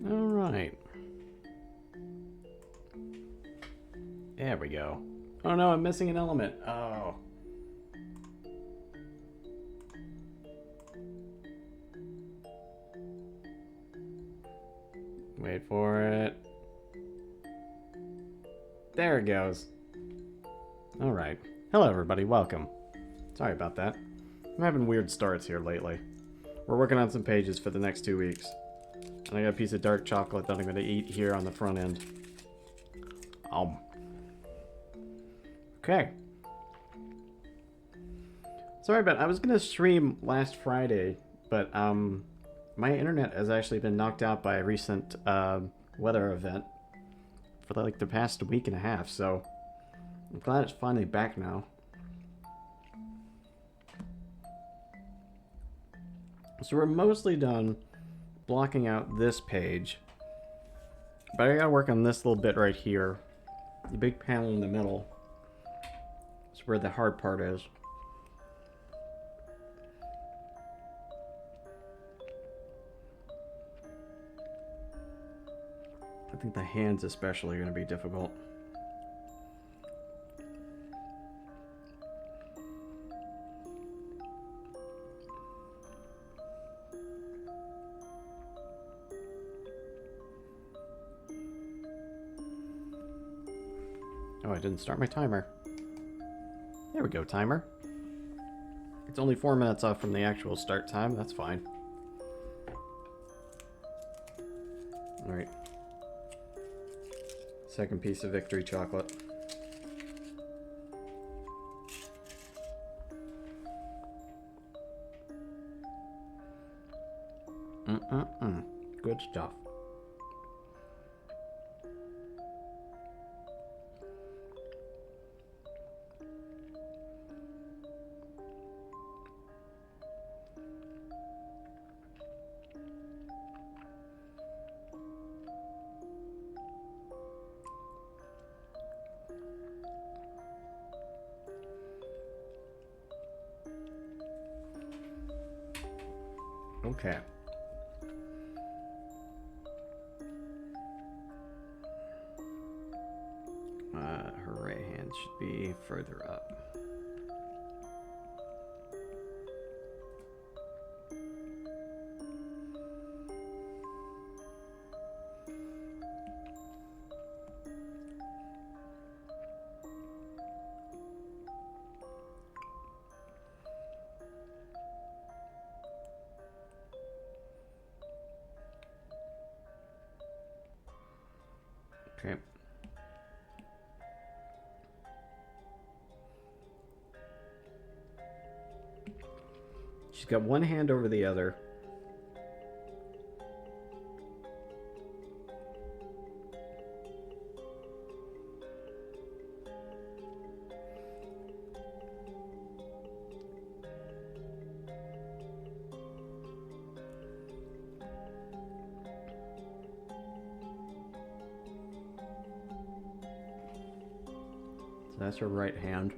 Alright. There we go. Oh no, I'm missing an element. Oh. Wait for it. There it goes. Alright. Hello everybody, welcome. Sorry about that. I'm having weird starts here lately. We're working on some pages for the next 2 weeks. And I got a piece of dark chocolate that I'm going to eat here on the front end. Okay. Sorry about I was going to stream last Friday, but my internet has actually been knocked out by a recent weather event for like the past week and a half, so I'm glad it's finally back now. So we're mostly done blocking out this page, but I gotta work on this little bit right here. The big panel in the middle is where the hard part is. I think the hands especially are going to be difficult. Oh, I didn't start my timer. There we go, timer. It's only 4 minutes off from the actual start time. That's fine. Alright. Second piece of victory chocolate. Good stuff. Okay. Her right hand should be further up. Okay. She's got one hand over the other. So that's her right hand.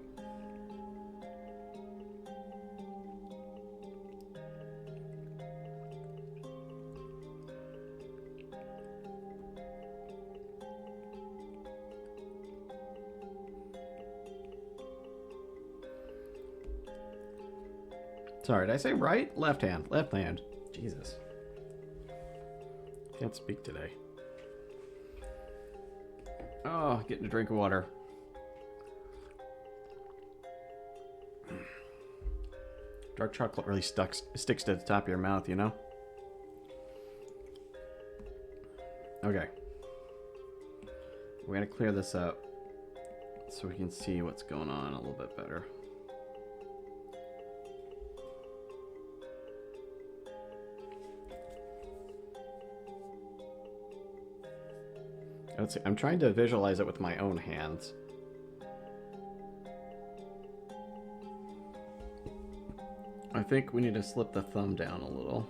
Sorry, did I say right? Left hand. Left hand. Jesus. Can't speak today. Oh, getting a drink of water. Dark chocolate really sticks to the top of your mouth, you know? Okay. We're gonna clear this up so we can see what's going on a little bit better. Let's see. I'm trying to visualize it with my own hands. I think we need to slip the thumb down a little.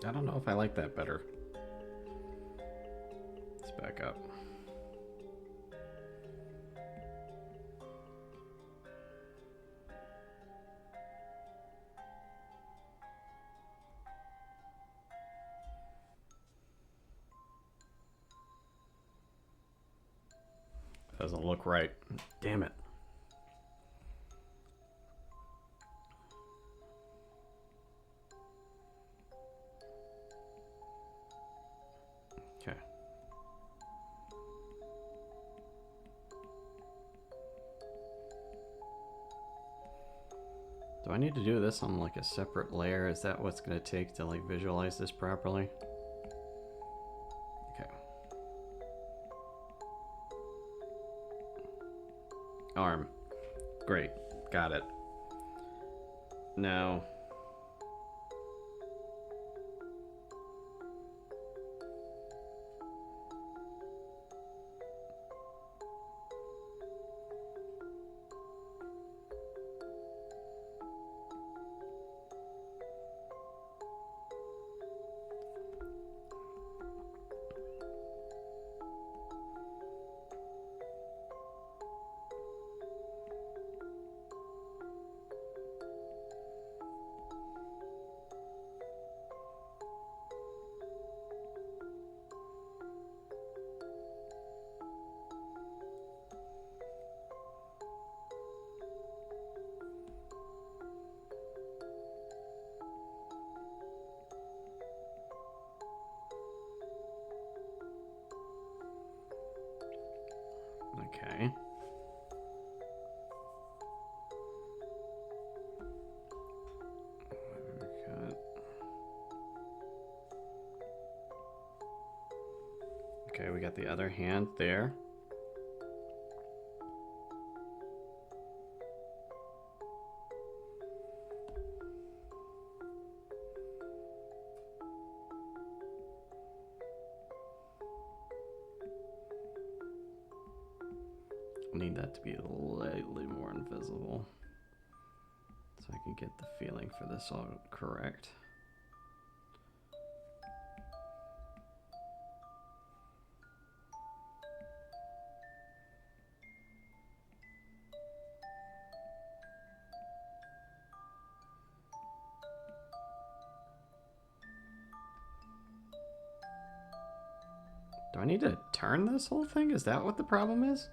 I don't know if I like that better. back up. Doesn't look right. Damn it. Okay. Do I need to do this on like a separate layer? Is that what's going to take to like visualize this properly? Okay. Arm. Great. Got it. Now... Okay. Okay, we got the other hand there. Need that to be slightly more invisible so I can get the feeling for this all correct. Do I need to turn this whole thing? Is that what the problem is?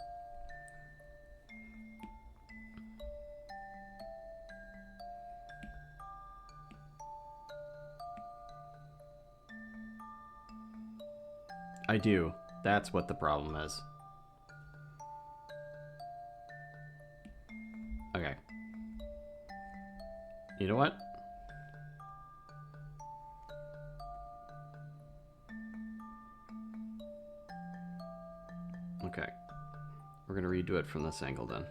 I do. That's what the problem is. Okay. You know what? Okay. We're gonna redo it from this angle then.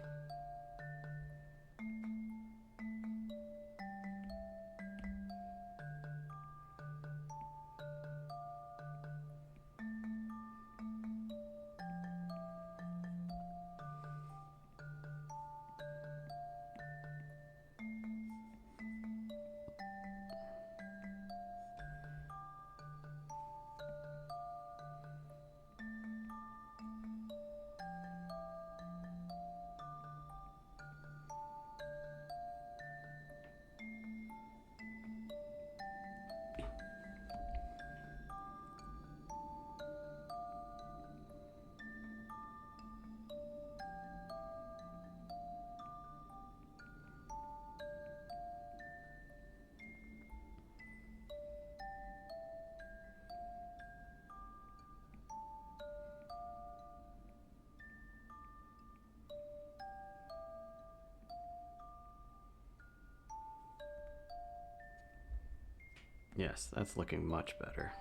Yes, that's looking much better.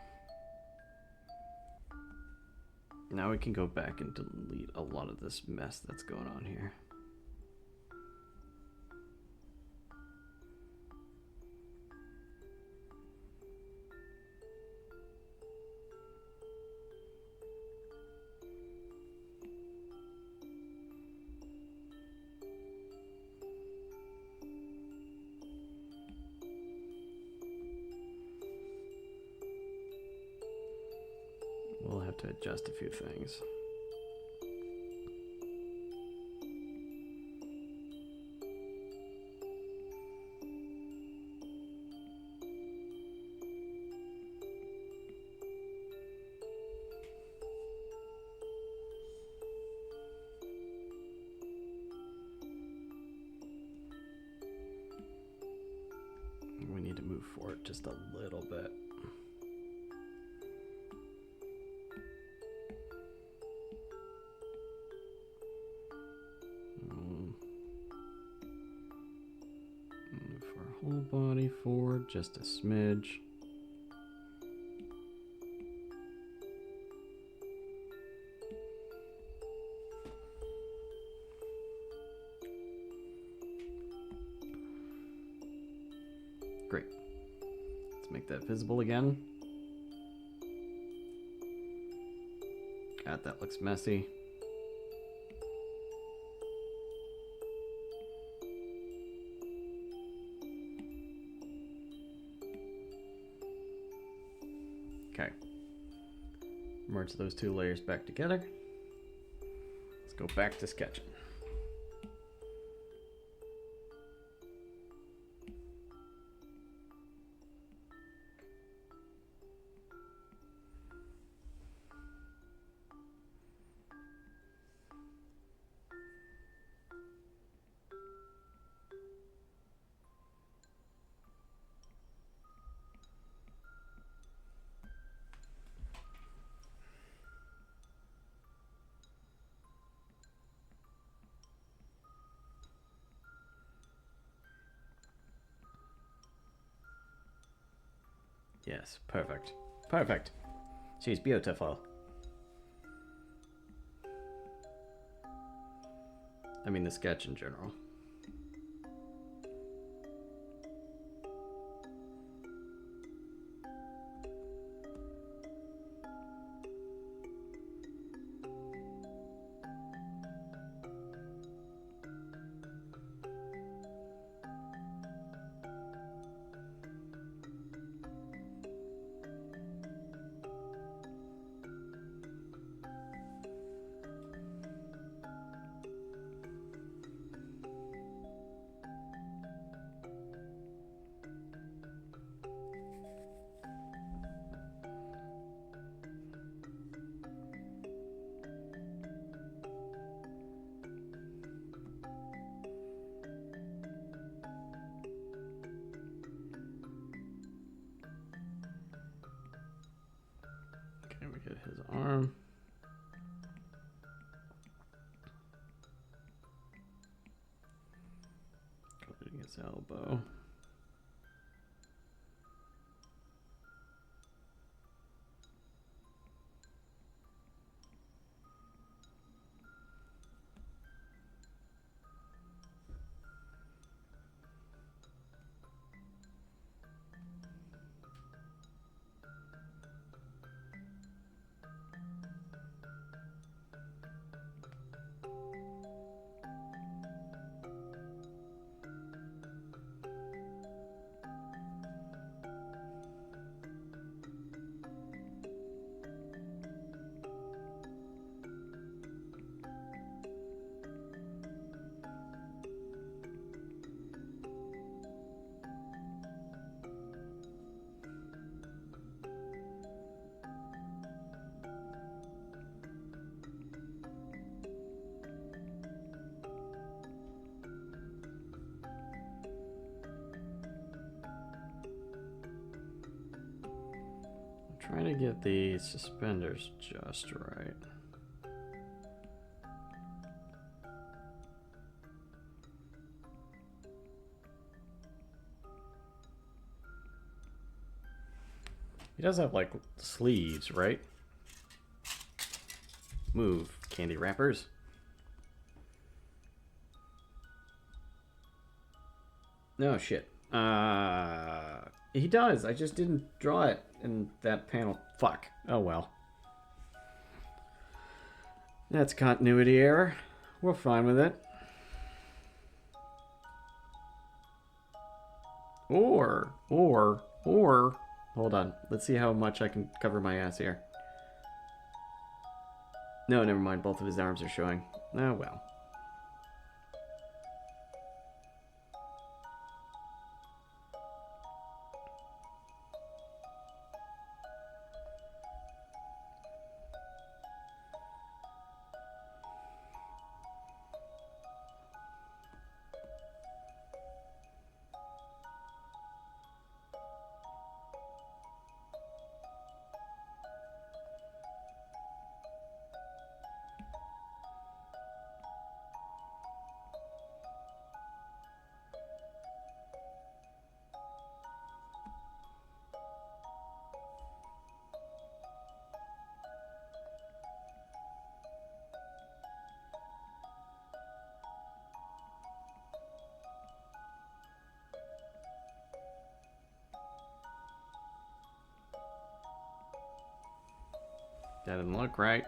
Now we can go back and delete a lot of this mess that's going on here. to adjust a few things. We need to move forward just a little bit. Move our whole body forward just a smidge. Great. Let's make that visible again. God, that looks messy. Okay. Merge those two layers back together. Let's go back to sketching. Yes, perfect. Perfect. She's beautiful. I mean, the sketch in general. Okay, we get his arm. Including his elbow. Trying to get the suspenders just right. He does have like sleeves, right? Move, candy wrappers. No shit. He does. I just didn't draw it in that panel. Fuck. Oh well. That's continuity error. We're fine with it. Or, hold on. Let's see how much I can cover my ass here. No, never mind. Both of his arms are showing. Oh, well. That didn't look right.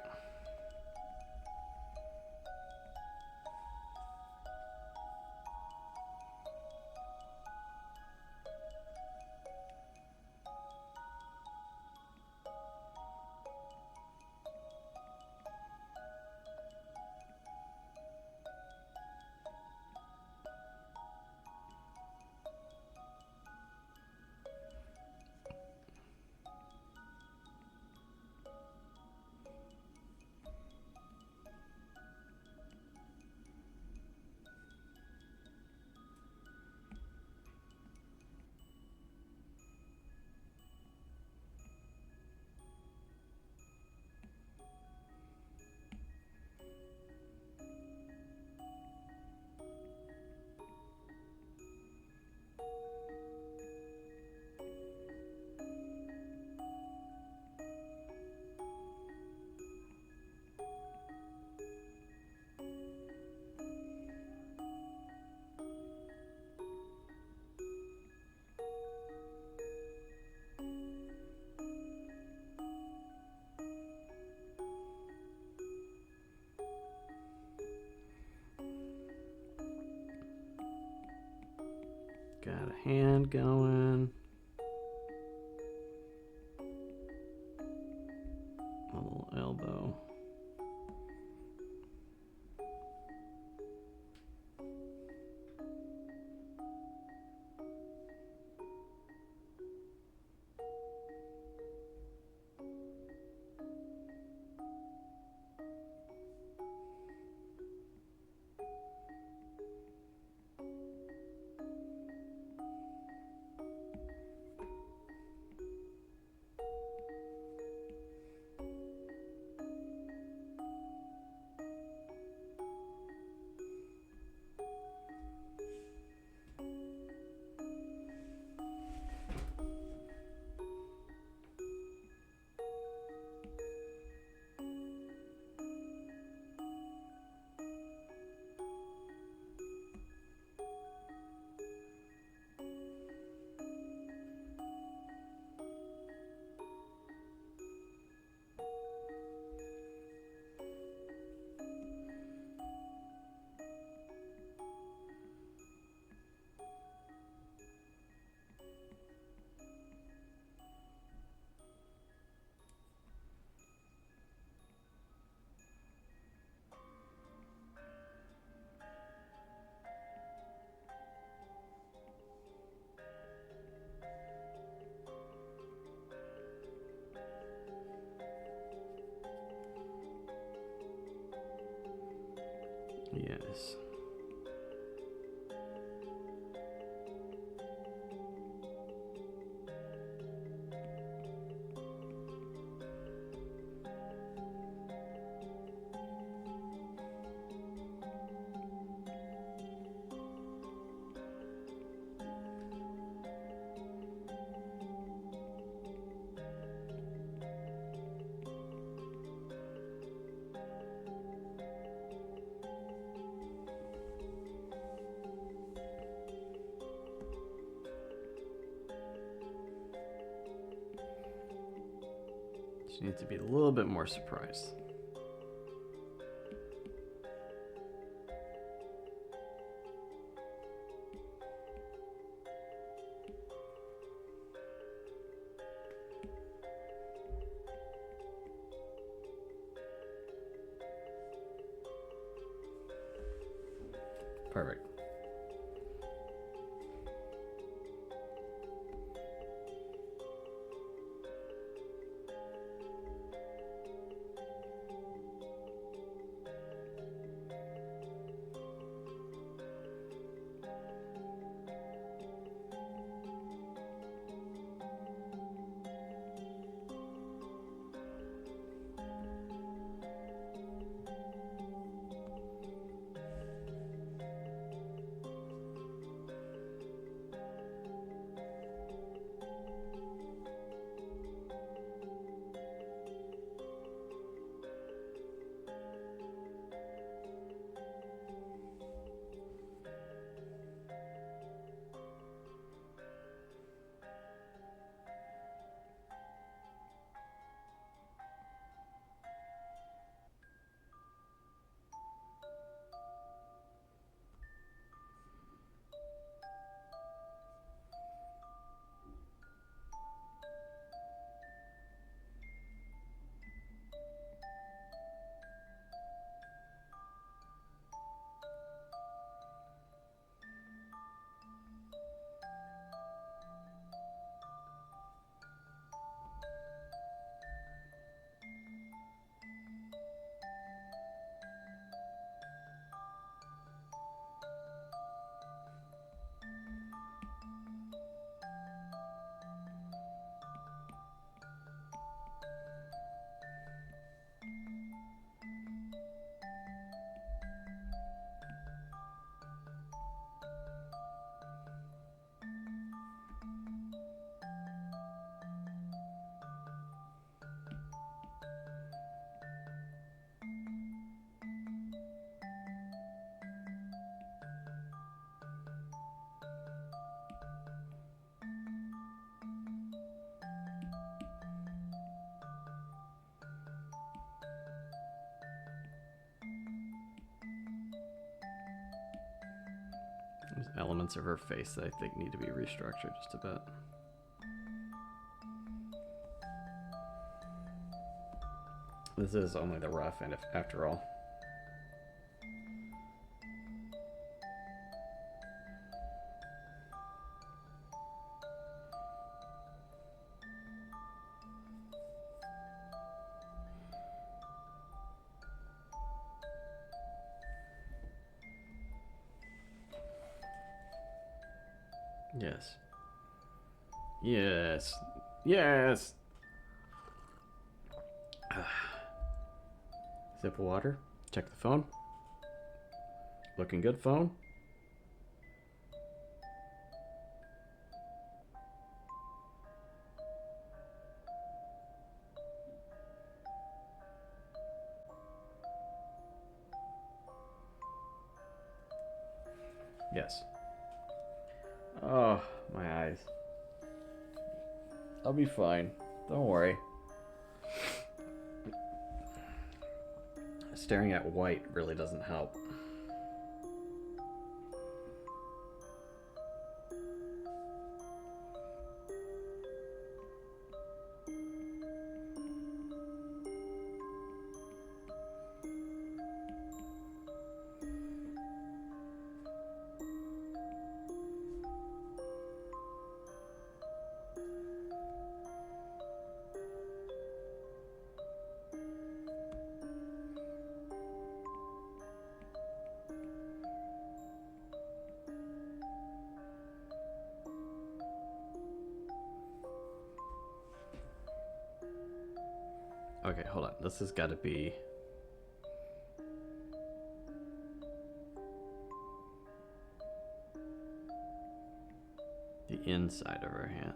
Got a hand going. A little elbow. Yes. She needs to be a little bit more surprised. Perfect. There's elements of her face that I think need to be restructured just a bit. This is only the rough end, after all. Yes. Yes. Yes! Sip of water. Check the phone. Looking good, phone. Yes. Oh, my eyes. I'll be fine. Don't worry. Staring at white really doesn't help. Okay, hold on. This has got to be... the inside of her hand.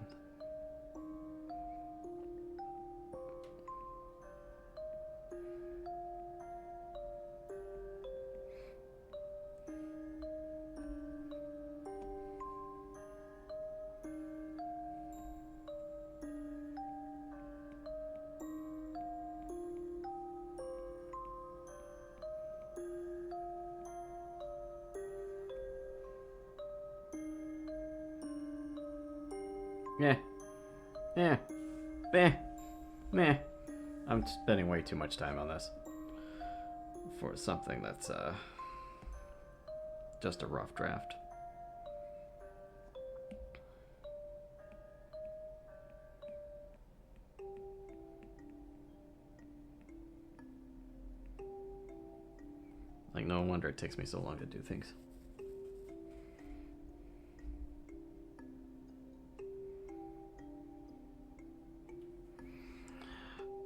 Yeah. Yeah. Meh. Meh. I'm spending way too much time on this. For something that's, just a rough draft. Like, no wonder it takes me so long to do things.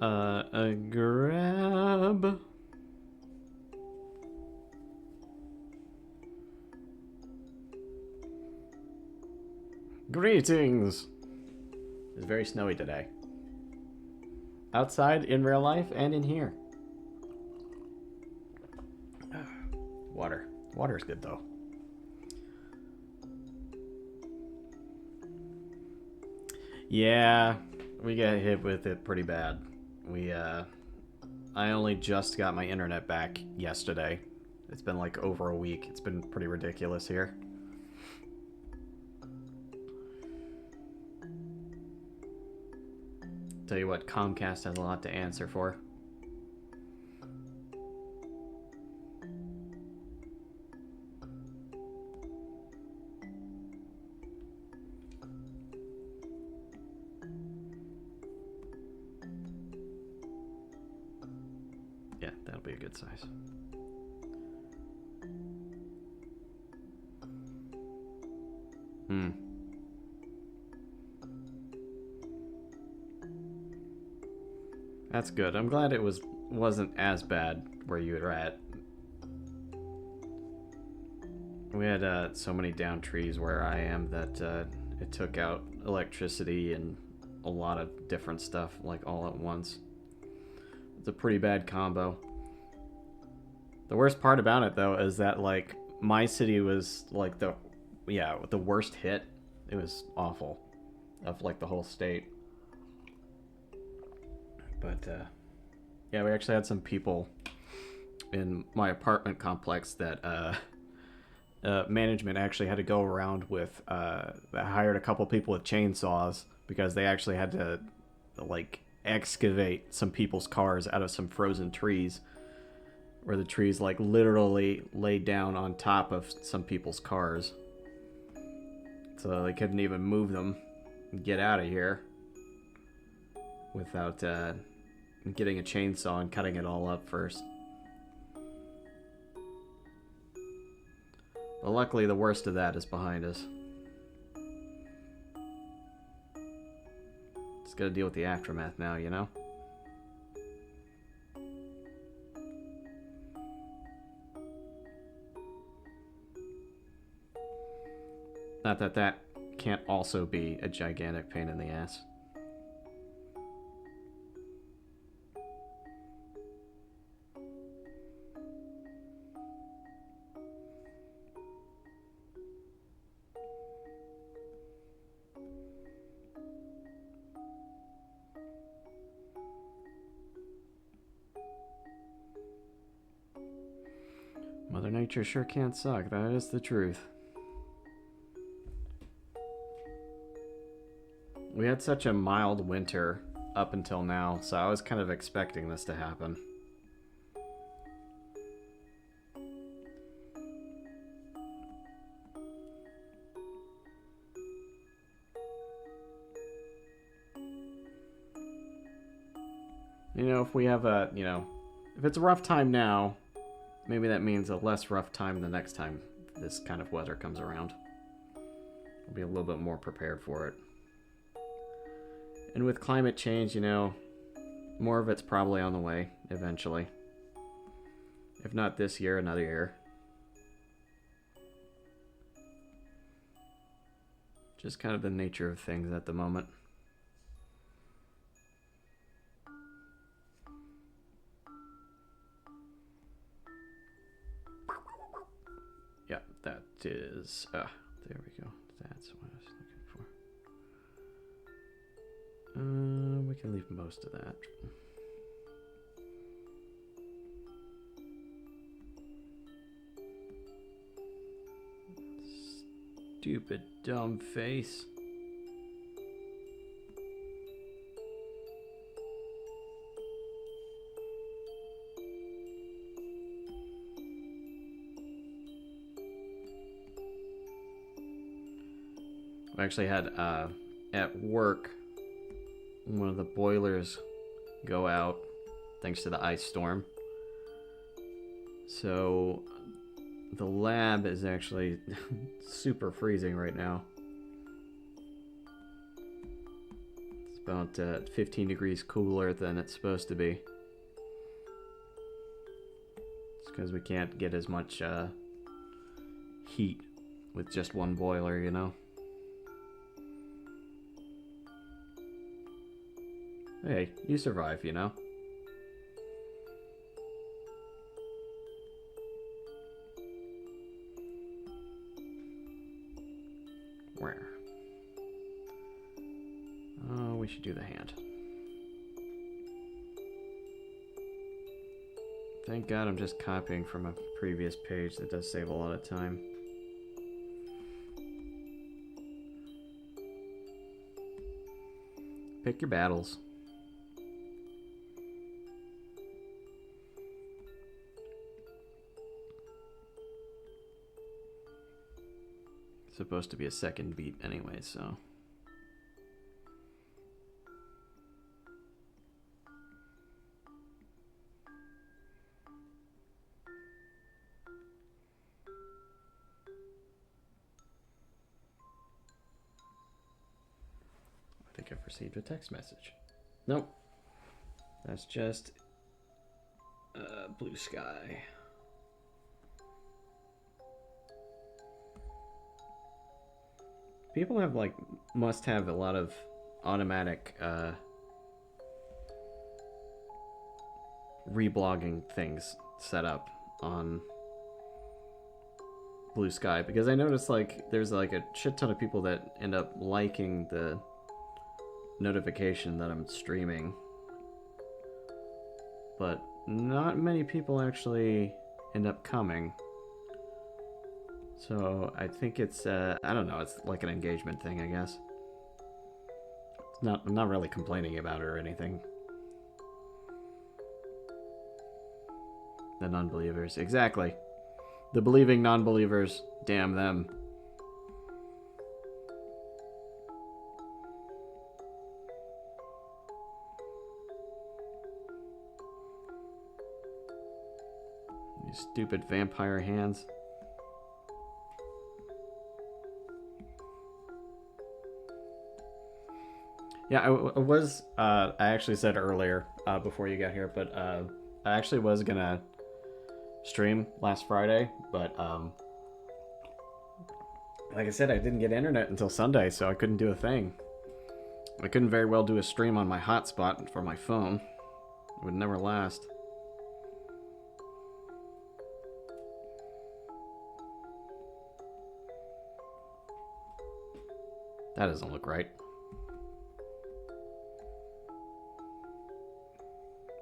A grab. Greetings! It's very snowy today. Outside, in real life, and in here. Water. Water's good, though. Yeah, we got hit with it pretty bad. I only just got my internet back yesterday. It's been like over a week. It's been pretty ridiculous here. Tell you what, Comcast has a lot to answer for. Yeah, that'll be a good size. That's good. I'm glad it wasn't as bad where you were at. We had so many down trees where I am that it took out electricity and a lot of different stuff like all at once. It's a pretty bad combo. The worst part about it though is that like my city was like the worst hit. It was awful of like the whole state. But yeah, we actually had some people in my apartment complex that management actually had to go around with hired a couple people with chainsaws because they actually had to like excavate some people's cars out of some frozen trees, where the trees like literally laid down on top of some people's cars, so they couldn't even move them and get out of here without getting a chainsaw and cutting it all up first. But luckily, the worst of that is behind us. Just gotta deal with the aftermath now, you know? Not that that can't also be a gigantic pain in the ass. Mother Nature sure can't suck, that is the truth. We had such a mild winter up until now, so I was kind of expecting this to happen. You know, if we have a, if it's a rough time now, maybe that means a less rough time the next time this kind of weather comes around. We'll be a little bit more prepared for it. And with climate change, more of it's probably on the way eventually. If not this year, another year. Just kind of the nature of things at the moment. Yeah, that is... there we go. That's what I was looking for. We can leave most of that. Stupid dumb face. We actually had at work one of the boilers go out thanks to the ice storm. So the lab is actually super freezing right now. It's about 15 degrees cooler than it's supposed to be. It's because we can't get as much heat with just one boiler, you know? Hey, you survive, you know? Where? Oh, we should do the hand. Thank God I'm just copying from a previous page. That does save a lot of time. Pick your battles. It's supposed to be a second beat anyway, so... I think I've received a text message. Nope. That's just Blue Sky. People have must have a lot of automatic reblogging things set up on Blue Sky, because I noticed there's a shit ton of people that end up liking the notification that I'm streaming, but not many people actually end up coming. So I think it's I don't know, it's like an engagement thing, I guess. I'm not really complaining about it or anything. The non-believers, exactly. The believing non-believers, damn them. These stupid vampire hands. Yeah, I actually said earlier, before you got here, but I actually was gonna stream last Friday, but like I said, I didn't get internet until Sunday, so I couldn't do a thing. I couldn't very well do a stream on my hotspot for my phone. It would never last. That doesn't look right.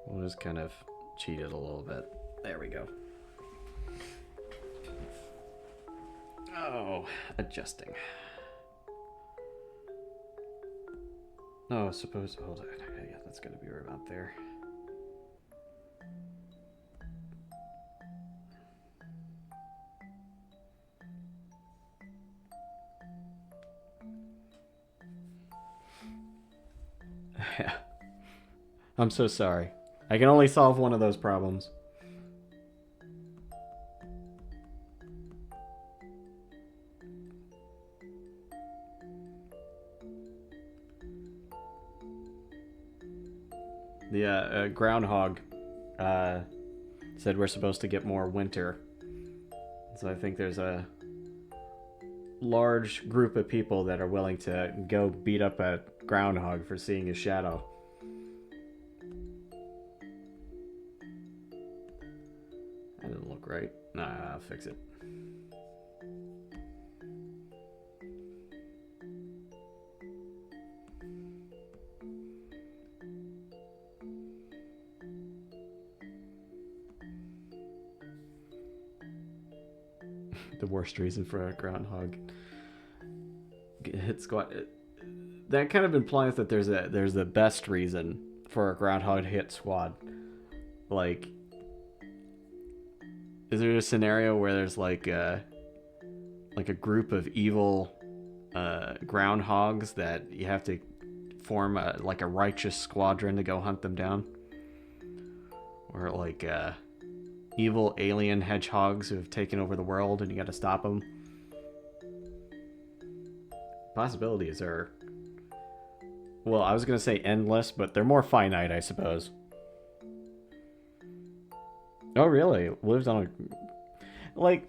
We'll just kind of cheat it a little bit. There we go. Oh, adjusting. Oh, suppose. Hold on. Yeah, that's gonna be right about there. Yeah. I'm so sorry. I can only solve one of those problems. The groundhog said we're supposed to get more winter. So I think there's a large group of people that are willing to go beat up a groundhog for seeing his shadow. That doesn't look right. Nah, I'll fix it. The worst reason for a groundhog hit squad. That kind of implies that there's the best reason for a groundhog to hit squad. Like, is there a scenario where there's like a group of evil groundhogs that you have to form like a righteous squadron to go hunt them down. Or like evil alien hedgehogs who have taken over the world and you got to stop them. Possibilities are, well, I was going to say endless, but they're more finite, I suppose. Oh, really? Lives on a... Like,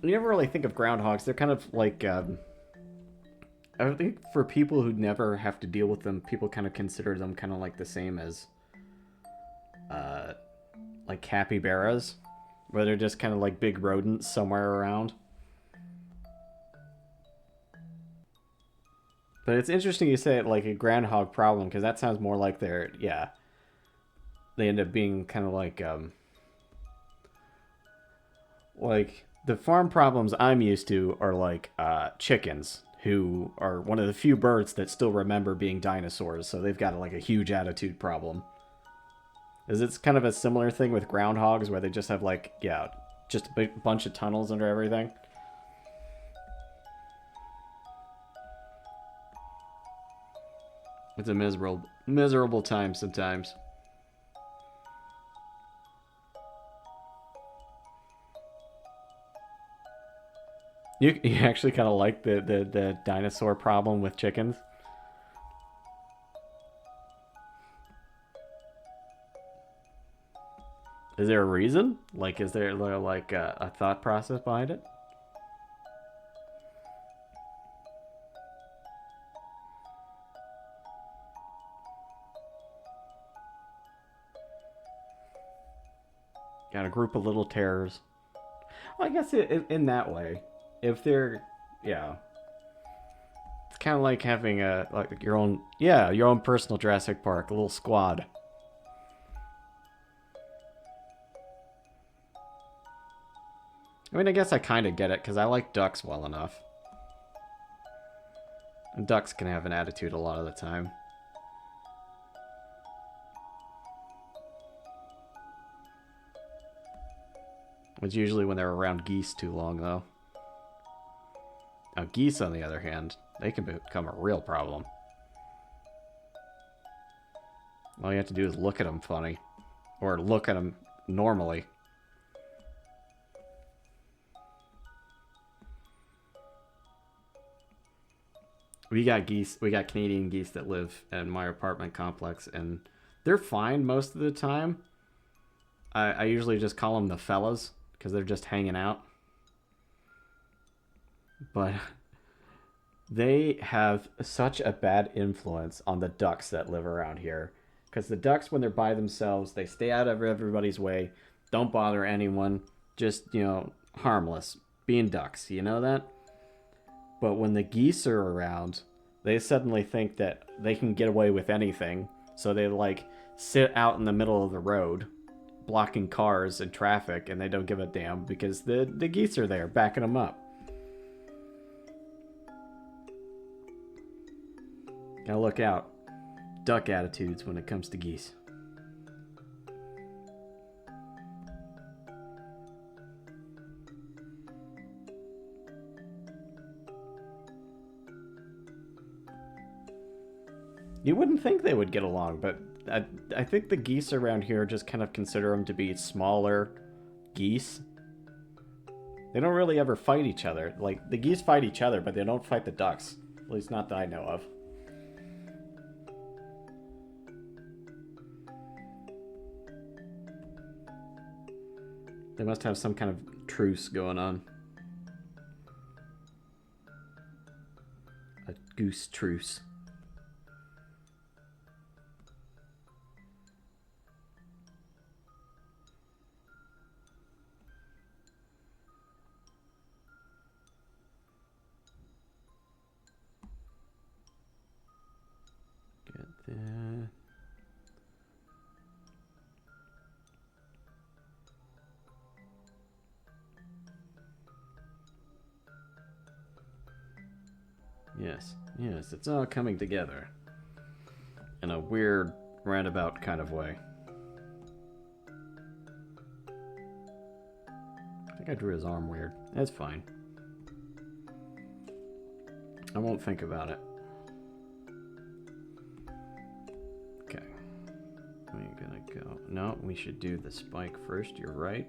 you never really think of groundhogs. They're kind of like... I think for people who never have to deal with them, people kind of consider them kind of like the same as... like capybaras, where they're just kind of like big rodents somewhere around. But it's interesting you say it like a groundhog problem, because that sounds more like they're, yeah, they end up being kind of like the farm problems I'm used to are like chickens, who are one of the few birds that still remember being dinosaurs, so they've got like a huge attitude problem. Is it's kind of a similar thing with groundhogs where they just have like, yeah, just a bunch of tunnels under everything? It's a miserable time sometimes. You actually kind of like the dinosaur problem with chickens? Is there a reason? Like, is there like a thought process behind it? Got a group of little terrors. Well, I guess in that way, if they're, yeah, it's kind of like having a like your own, yeah, your own personal Jurassic Park, a little squad. I mean, I guess I kind of get it because I like ducks well enough. And ducks can have an attitude a lot of the time. It's usually when they're around geese too long, though. Now, geese, on the other hand, they can become a real problem. All you have to do is look at them funny. Or look at them normally. We got geese, we got Canadian geese that live in my apartment complex, and they're fine most of the time. I usually just call them the fellas, because they're just hanging out. But they have such a bad influence on the ducks that live around here. Because the ducks, when they're by themselves, they stay out of everybody's way, don't bother anyone, just, you know, harmless, being ducks. You know that? But when the geese are around, they suddenly think that they can get away with anything. So they, like, sit out in the middle of the road, blocking cars and traffic, and they don't give a damn because the geese are there backing them up. Gotta look out. Duck attitudes when it comes to geese. You wouldn't think they would get along, but I think the geese around here just kind of consider them to be smaller geese. They don't really ever fight each other. Like, the geese fight each other, but they don't fight the ducks. At least not that I know of. They must have some kind of truce going on. A goose truce. Get that. Yes, yes, it's all coming together. In a weird, roundabout kind of way. I think I drew his arm weird. That's fine. I won't think about it. Okay. We're gonna go... No, we should do the spike first. You're right.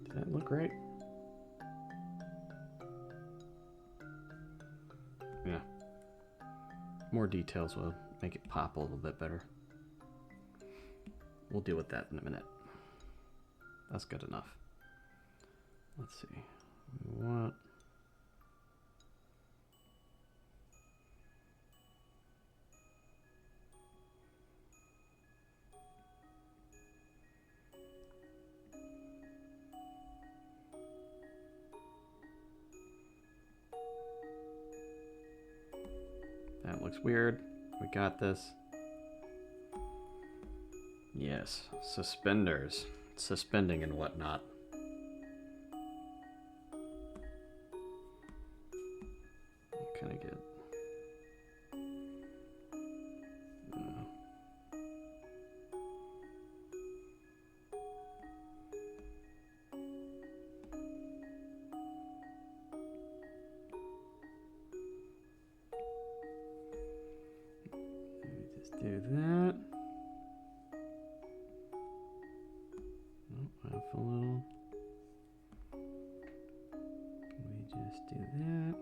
Does that look right? Yeah. More details will make it pop a little bit better. We'll deal with that in a minute. That's good enough. Let's see. What? That looks weird. We got this. Yes, suspenders. Suspending and whatnot. Kind of good. Do that. Oh, half a little. We just do that.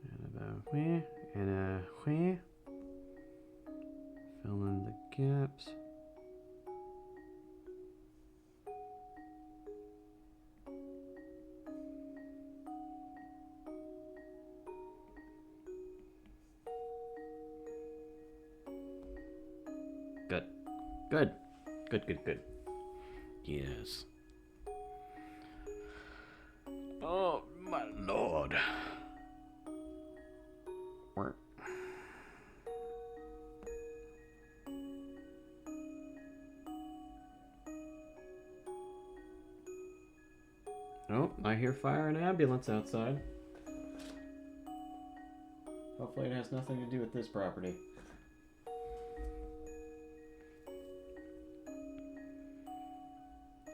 And about where? And where? Fill in the gaps. Good. Good. Good, good, good. Yes. Oh, my lord. Where? Oh, I hear fire and ambulance outside. Hopefully it has nothing to do with this property.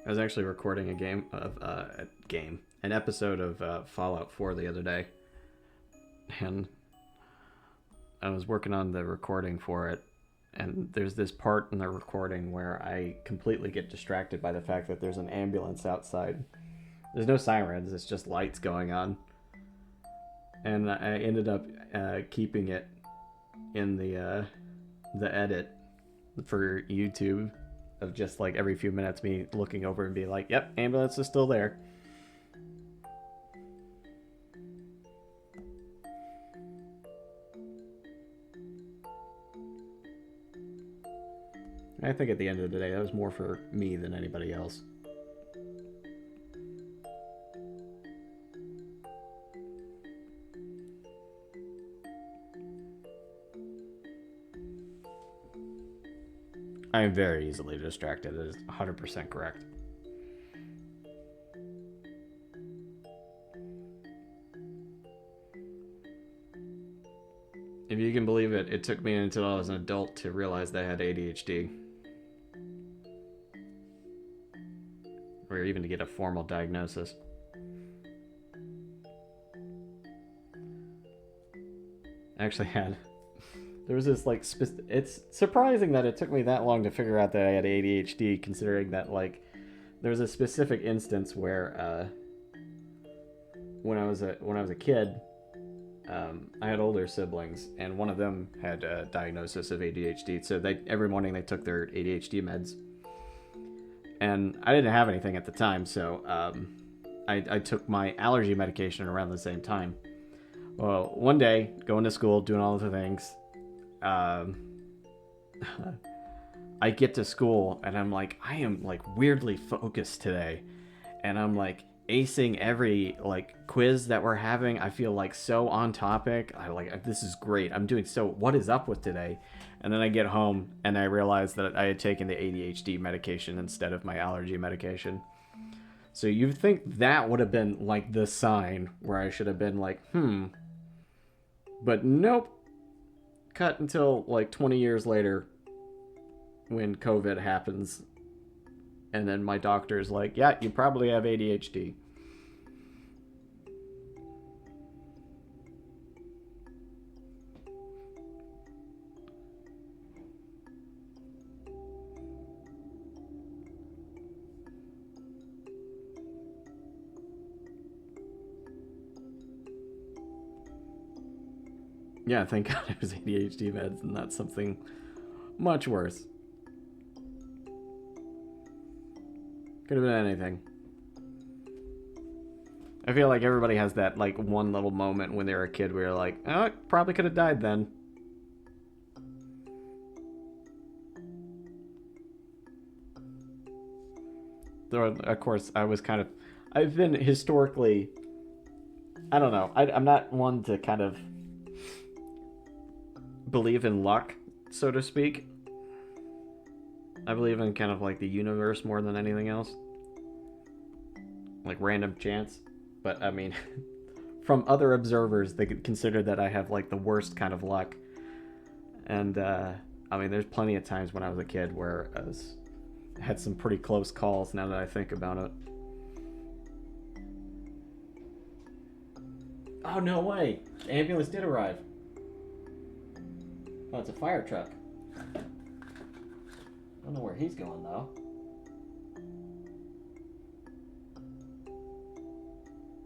I was actually recording an episode of Fallout 4 the other day, and I was working on the recording for it, and there's this part in the recording where I completely get distracted by the fact that there's an ambulance outside. There's no sirens, it's just lights going on, and I ended up keeping it in the edit for YouTube. Of just like every few minutes me looking over and being like, yep, ambulance is still there. I think at the end of the day, that was more for me than anybody else. I am very easily distracted. That is 100% correct. If you can believe it, it took me until I was an adult to realize that I had ADHD. Or even to get a formal diagnosis. I actually had... There was this, like, it's surprising that it took me that long to figure out that I had ADHD, considering that, like, there was a specific instance where, when I was a kid, I had older siblings, and one of them had a diagnosis of ADHD, so every morning they took their ADHD meds. And I didn't have anything at the time, so I took my allergy medication around the same time. Well, one day, going to school, doing all the things, I get to school and I'm like, I am like weirdly focused today, and I'm like acing every like quiz that we're having. I feel like so on topic. This is great. I'm doing so. What is up with today? And then I get home and I realize that I had taken the ADHD medication instead of my allergy medication. So you'd think that would have been like the sign where I should have been like, But nope. Cut until like 20 years later when COVID happens. And then my doctor's like, yeah, you probably have ADHD. Yeah, thank God it was ADHD meds and not something much worse. Could have been anything. I feel like everybody has that like one little moment when they're a kid where you're like, oh, it probably could have died then. Though, of course, I've been historically, I don't know, I'm not one to kind of believe in luck, so to speak. I believe in kind of like the universe more than anything else. Like random chance. But I mean, from other observers, they could consider that I have like the worst kind of luck. And I mean, there's plenty of times when I was a kid where I had some pretty close calls now that I think about it. Oh, no way. The ambulance did arrive. Oh, it's a fire truck. I don't know where he's going, though.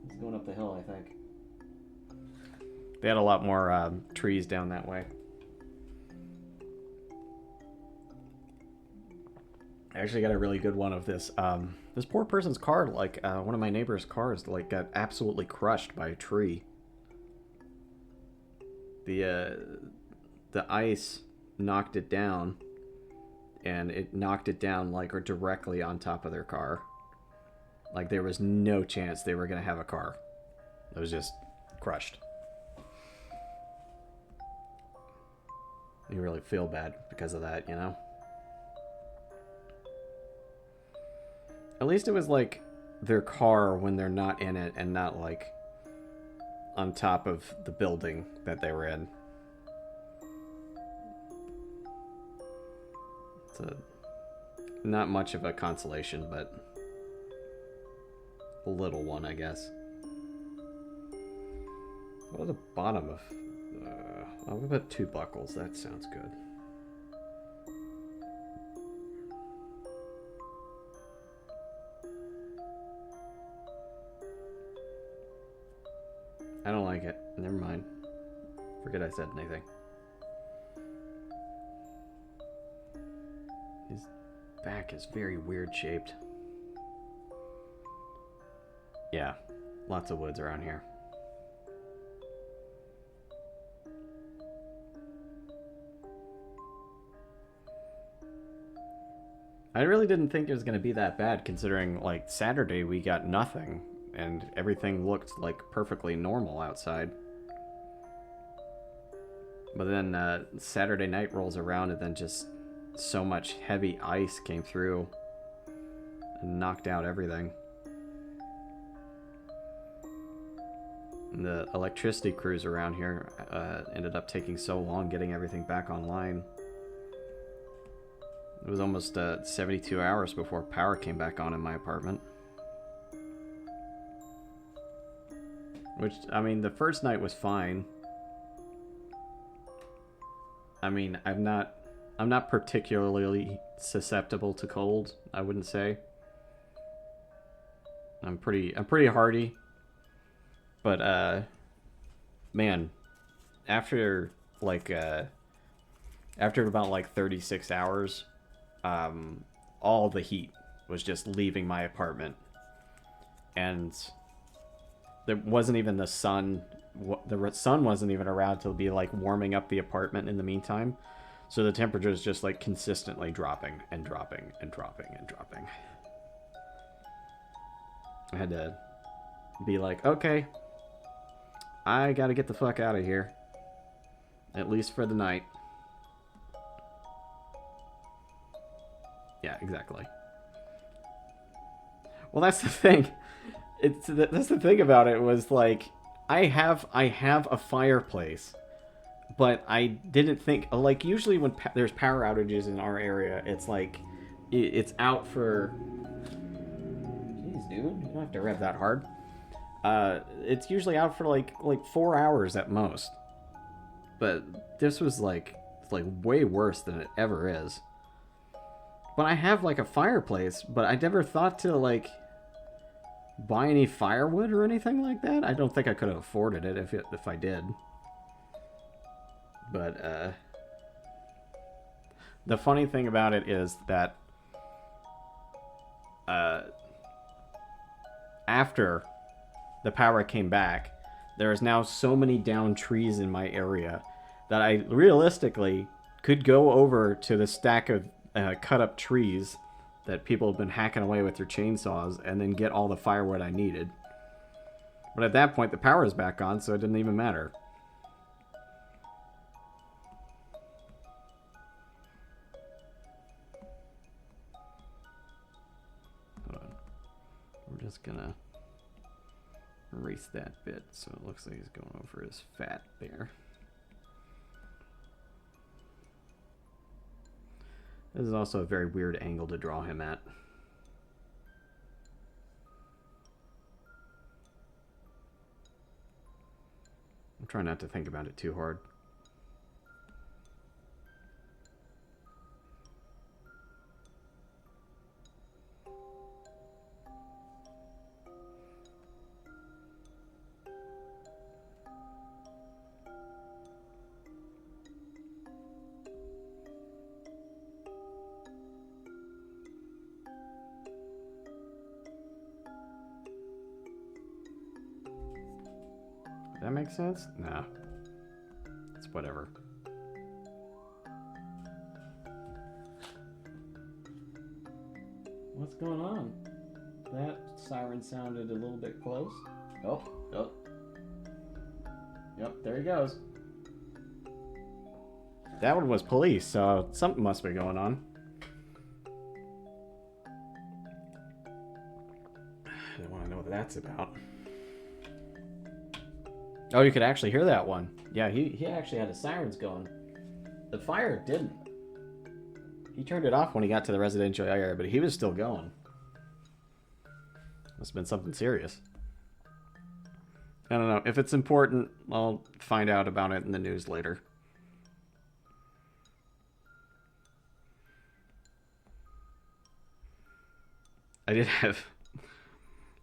He's going up the hill, I think. They had a lot more trees down that way. I actually got a really good one of this. This poor person's car, like one of my neighbor's cars, like got absolutely crushed by a tree. The ice knocked it down, and it knocked it down like or directly on top of their car. Like there was no chance they were gonna have a car. It was just crushed. You really feel bad because of that, you know? At least it was like their car when they're not in it and not like on top of the building that they were in. It's not much of a consolation, but a little one, I guess. What are the bottom of... I'll put 2 buckles. That sounds good. I don't like it. Never mind. Forget I said anything. His back is very weird shaped. Yeah, lots of woods around here. I really didn't think it was going to be that bad considering like Saturday we got nothing and everything looked like perfectly normal outside. But then Saturday night rolls around and then just so much heavy ice came through and knocked out everything. And the electricity crews around here ended up taking so long getting everything back online. It was almost 72 hours before power came back on in my apartment. Which, I mean, the first night was fine. I mean, I'm not particularly susceptible to cold, I wouldn't say. I'm pretty hardy. But man, after about like 36 hours, all the heat was just leaving my apartment. And there wasn't even the sun. The sun wasn't even around to be like warming up the apartment in the meantime. So the temperature is just like consistently dropping and dropping and dropping and dropping. I had to be like, okay, I gotta get the fuck out of here. At least for the night. Yeah, exactly. Well, that's the thing. That's the thing about it was like I have a fireplace, but I didn't think like usually when there's power outages in our area, it's like it's out for. Jeez, dude, you don't have to rev that hard. It's usually out for like 4 hours at most. But this was like it's like way worse than it ever is. But I have like a fireplace, but I never thought to like buy any firewood or anything like that. I don't think I could have afforded it if I did. But the funny thing about it is that after the power came back, there is now so many downed trees in my area that I realistically could go over to the stack of cut up trees that people have been hacking away with their chainsaws and then get all the firewood I needed. But at that point, the power is back on, so it didn't even matter. Hold on. We're just gonna erase that bit so it looks like he's going over his fat there. This is also a very weird angle to draw him at. I'm trying not to think about it too hard. That makes sense? Nah. It's whatever. What's going on? That siren sounded a little bit close. Oh. Yep, there he goes. That one was police, so something must be going on. I want to know what that's about. Oh, you could actually hear that one. Yeah, he actually had the sirens going. The fire didn't. He turned it off when he got to the residential area, but he was still going. Must have been something serious. I don't know. If it's important, I'll find out about it in the news later. I did have...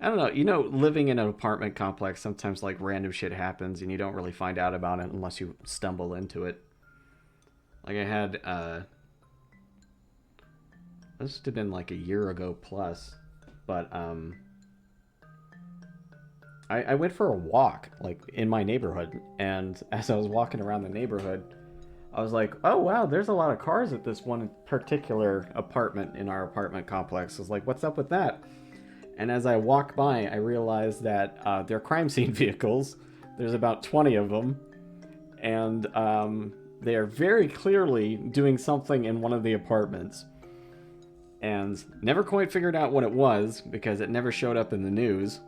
I don't know. You know, living in an apartment complex, sometimes like random shit happens and you don't really find out about it unless you stumble into it. Like I had, this must have been like a year ago plus, but I went for a walk like in my neighborhood, and as I was walking around the neighborhood, I was like, oh wow, there's a lot of cars at this one particular apartment in our apartment complex. I was like, what's up with that? And as I walk by, I realized that they're crime scene vehicles. There's about 20 of them. And they are very clearly doing something in one of the apartments. And never quite figured out what it was, because it never showed up in the news.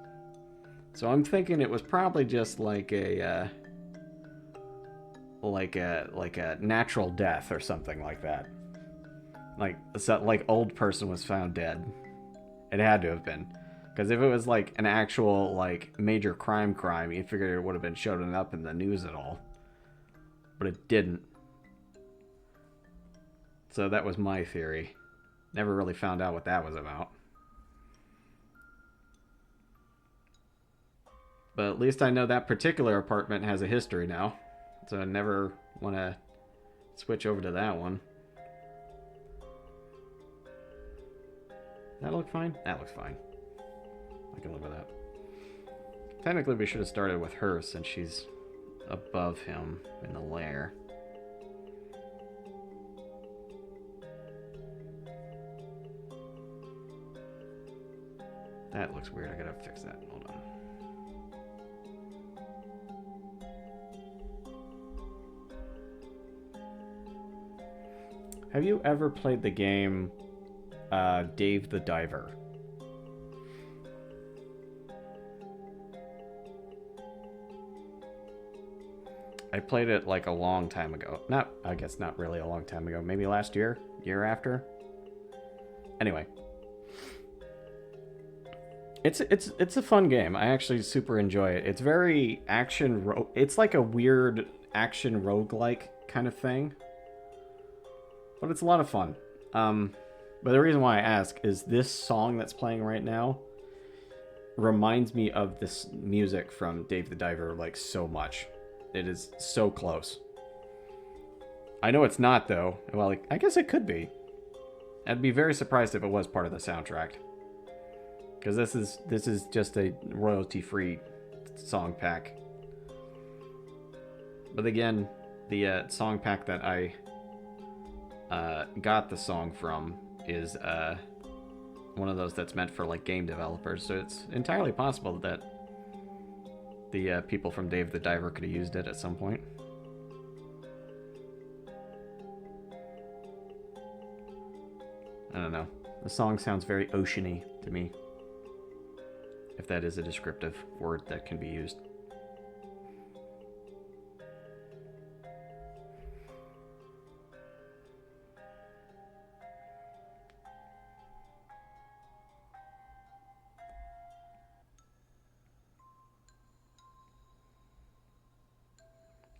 So I'm thinking it was probably just like a natural death or something like that. Like old person was found dead. It had to have been. Because if it was like an actual like major crime, you figured it would have been showing up in the news at all. But it didn't. So that was my theory. Never really found out what that was about. But at least I know that particular apartment has a history now. So I never want to switch over to that one. That look fine? That looks fine. I can live with that. Technically, we should have started with her since she's above him in the lair. That looks weird. I gotta fix that. Hold on. Have you ever played the game Dave the Diver? I played it like a long time ago. I guess not really a long time ago. Maybe last year? Year after? Anyway. It's a fun game. I actually super enjoy it. It's very it's like a weird action roguelike kind of thing. But it's a lot of fun. But the reason why I ask is this song that's playing right now reminds me of this music from Dave the Diver like so much. It is so close. I know it's not though. Well, I guess it could be. I'd be very surprised if it was part of the soundtrack. Because this is just a royalty-free song pack. But again, the song pack that I got the song from is one of those that's meant for like game developers. So it's entirely possible that the people from Dave the Diver could have used it at some point. I don't know. The song sounds very oceany to me. If that is a descriptive word that can be used.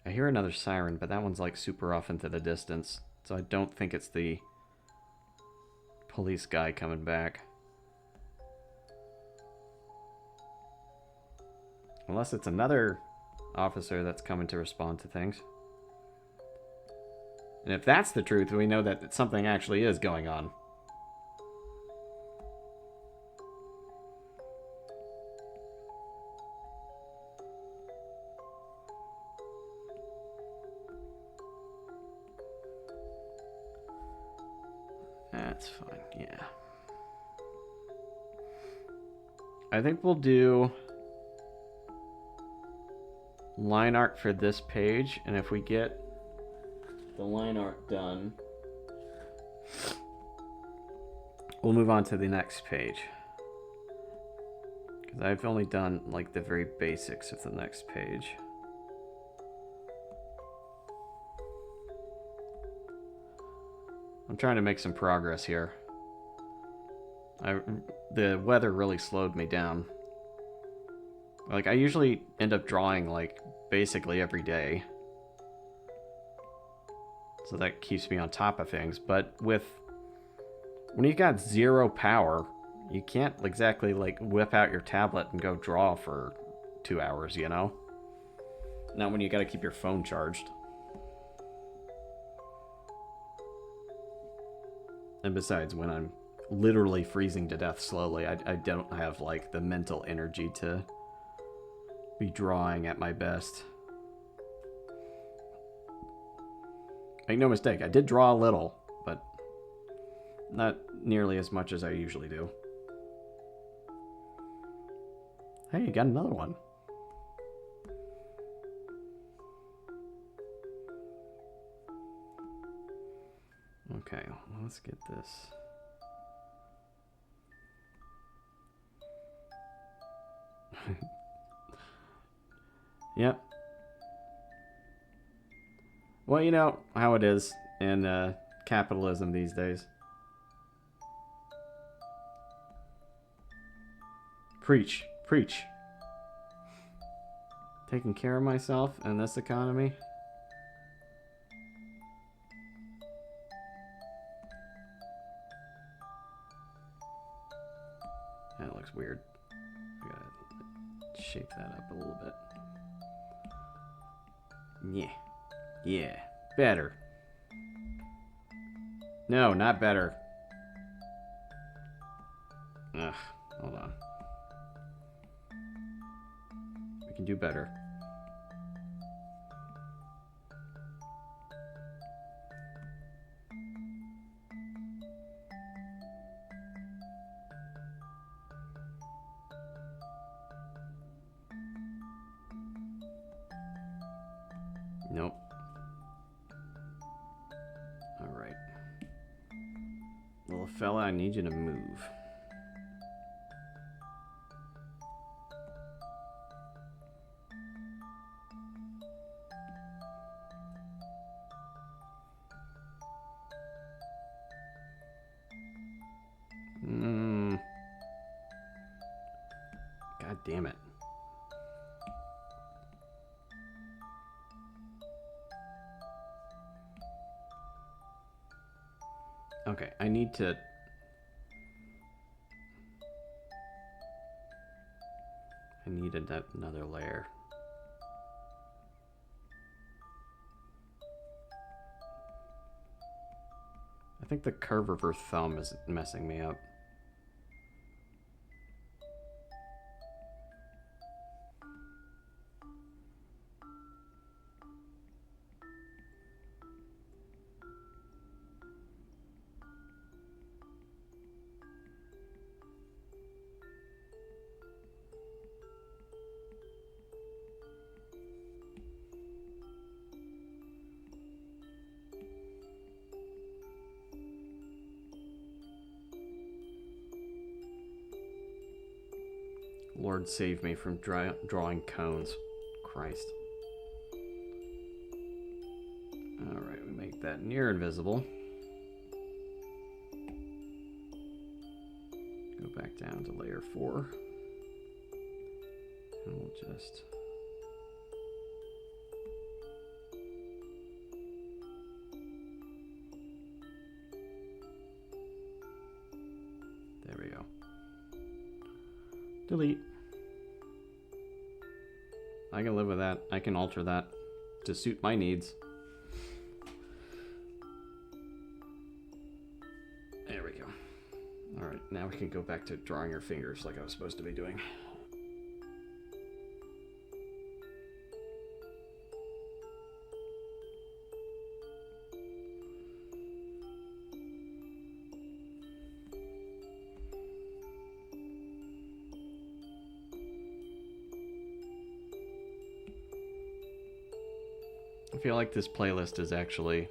I hear another siren, but that one's like super off into the distance. So I don't think it's the police guy coming back. Unless it's another officer that's coming to respond to things. And if that's the truth, we know that something actually is going on. That's fine, yeah. I think we'll do line art for this page, and if we get the line art done, we'll move on to the next page. Because I've only done like the very basics of the next page. I'm trying to make some progress here. The weather really slowed me down. Like, I usually end up drawing, like, basically every day. So that keeps me on top of things. But when you got zero power, you can't exactly, like, whip out your tablet and go draw for 2 hours, you know? Not when you gotta keep your phone charged. And besides, when I'm literally freezing to death slowly, I don't have, like, the mental energy to be drawing at my best. Make no mistake, I did draw a little, but not nearly as much as I usually do. Hey, you got another one. Okay, let's get this. Yep. Well, you know how it is in capitalism these days. Preach. Preach. Taking care of myself in this economy. That looks weird. I gotta shape that up a little bit. Yeah. Yeah. Better. No, not better. Ugh. Hold on. We can do better. Nope. Alright. Little fella, I need you to move. God damn it. Okay, I need to... I need another layer. I think the curve of her thumb is messing me up. Lord save me from drawing cones. Christ. Alright, we make that near invisible. Go back down to layer 4. And we'll just... There we go. Delete. I can live with that. I can alter that to suit my needs. There we go. Alright, now we can go back to drawing her fingers like I was supposed to be doing. I feel like this playlist is actually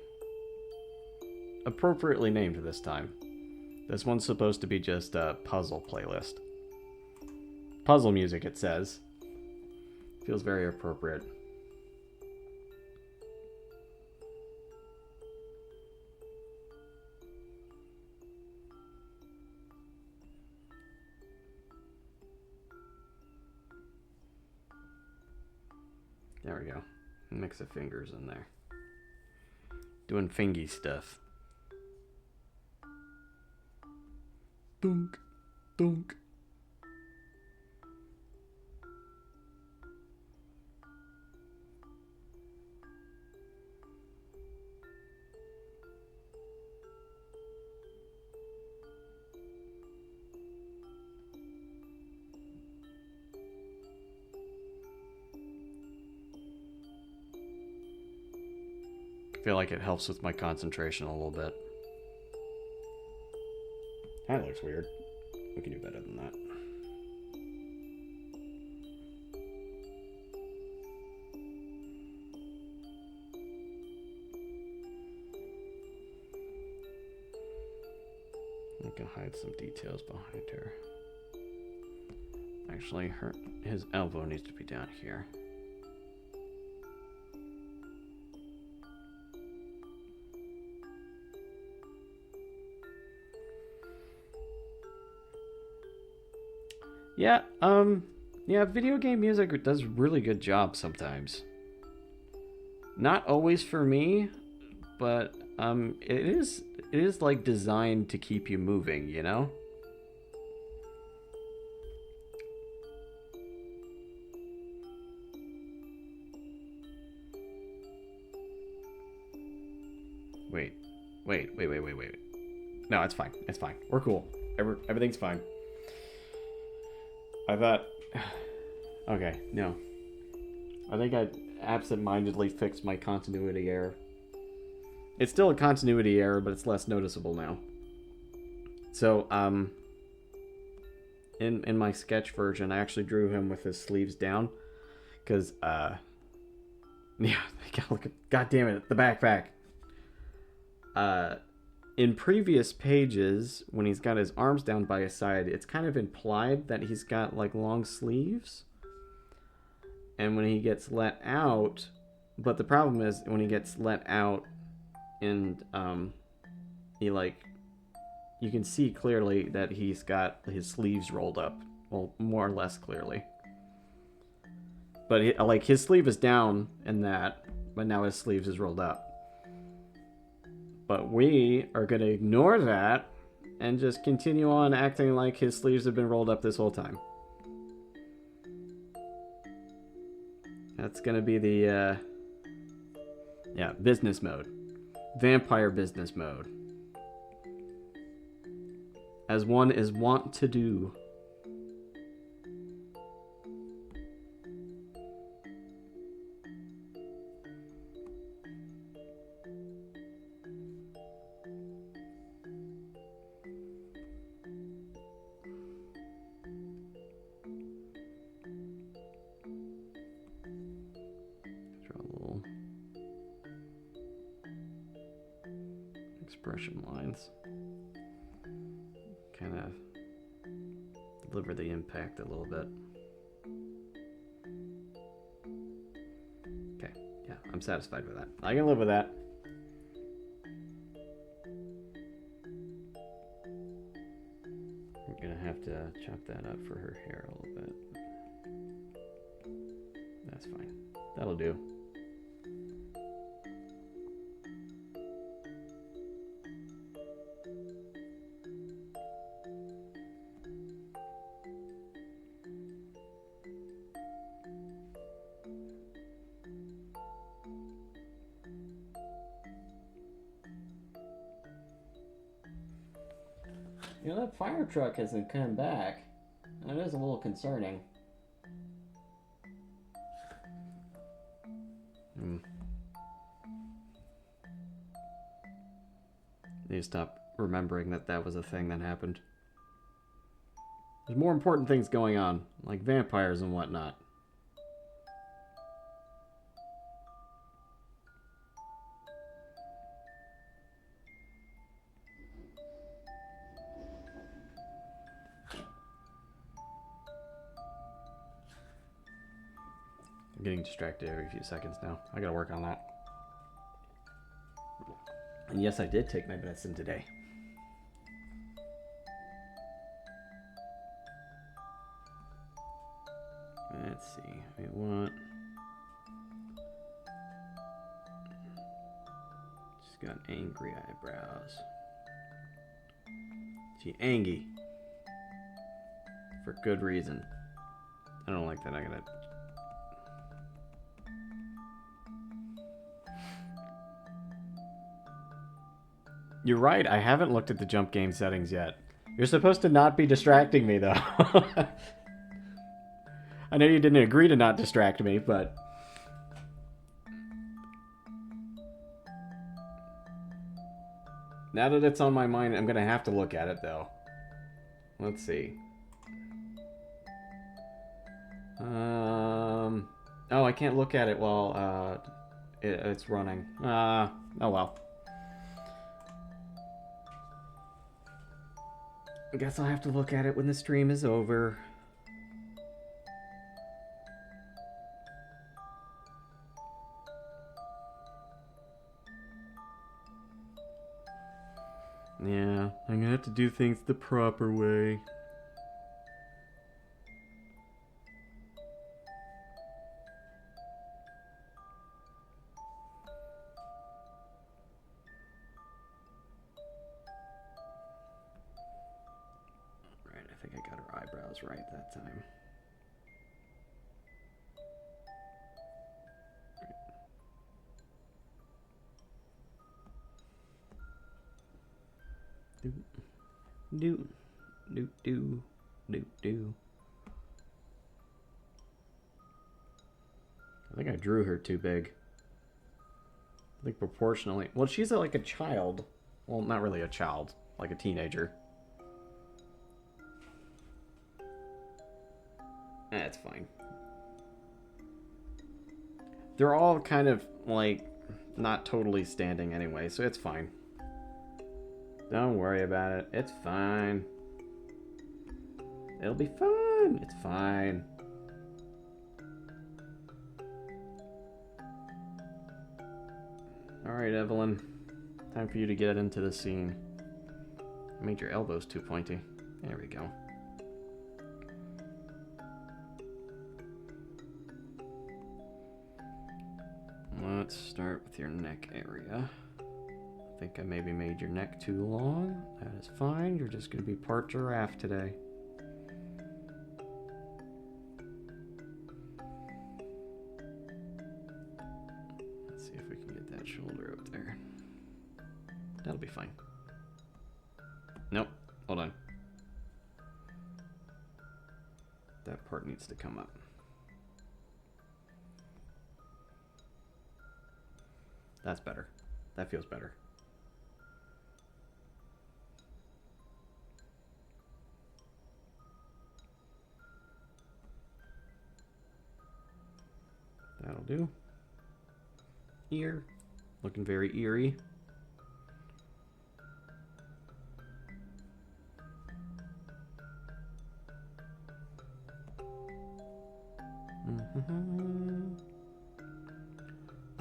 appropriately named this time. This one's supposed to be just a puzzle playlist. Puzzle music, it says. Feels very appropriate. There we go. Mix of fingers in there. Doing fingy stuff. Dunk, dunk. I feel like it helps with my concentration a little bit. That looks weird. We can do better than that. I can hide some details behind her. Actually, his elbow needs to be down here. Yeah, video game music does a really good job sometimes. Not always for me, but it is like designed to keep you moving, you know? Wait. No, it's fine. It's fine. We're cool. Everything's fine. I thought... Okay, no. I think I absent-mindedly fixed my continuity error. It's still a continuity error, but it's less noticeable now. So, in my sketch version, I actually drew him with his sleeves down. Because, yeah, God damn it, the backpack. In previous pages, when he's got his arms down by his side, it's kind of implied that he's got, like, long sleeves. And when he gets let out... But the problem is, when he gets let out, and, he, like... You can see clearly that he's got his sleeves rolled up. Well, more or less clearly. But like his sleeve is down in that, but now his sleeves is rolled up. But we are going to ignore that and just continue on acting like his sleeves have been rolled up this whole time. That's going to be the, yeah, business mode. Vampire business mode. As one is wont to do. Expression lines. Kind of deliver the impact a little bit. Okay, yeah, I'm satisfied with that. I can live with that. We're gonna have to chop that up for her hair a little bit. That's fine. That'll do. You know, that fire truck hasn't come back. That is a little concerning. Need to stop remembering that that was a thing that happened. There's more important things going on, like vampires and whatnot. I'm getting distracted every few seconds now. I gotta work on that. And yes, I did take my medicine today. Let's see. We want... She's got angry eyebrows. She angy. For good reason. I don't like that. I gotta... You're right, I haven't looked at the jump game settings yet. You're supposed to not be distracting me, though. I know you didn't agree to not distract me, but... Now that it's on my mind, I'm gonna have to look at it, though. Let's see. Oh, I can't look at it while, it's running. Oh well. I guess I'll have to look at it when the stream is over. Yeah, I'm gonna have to do things the proper way. Right, I think I got her eyebrows right that time. Do, do, do, do, do. I think I drew her too big. I think proportionally. Well, she's like a child. Well, not really a child, like a teenager. That's fine. They're all kind of like not totally standing anyway, so it's fine. Don't worry about it. It's fine. It'll be fine. It's fine. Alright, Evelyn. Time for you to get into the scene. I made your elbows too pointy. There we go. Let's start with your neck area. I think I maybe made your neck too long. That is fine. You're just going to be part giraffe today. Let's see if we can get that shoulder up there. That'll be fine. Nope. Hold on. That part needs to come up. That's better. That feels better. That'll do. Ear. Looking very eerie.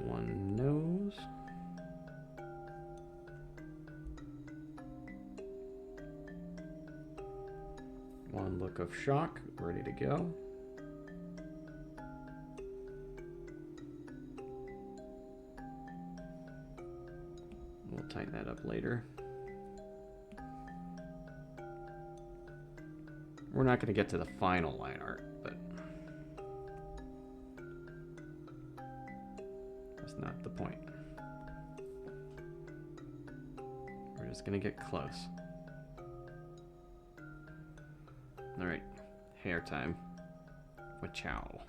One nose. One look of shock, ready to go. We'll tighten that up later. We're not going to get to the final line art, but that's not the point. We're just going to get close. Alright, hair time. Wachow.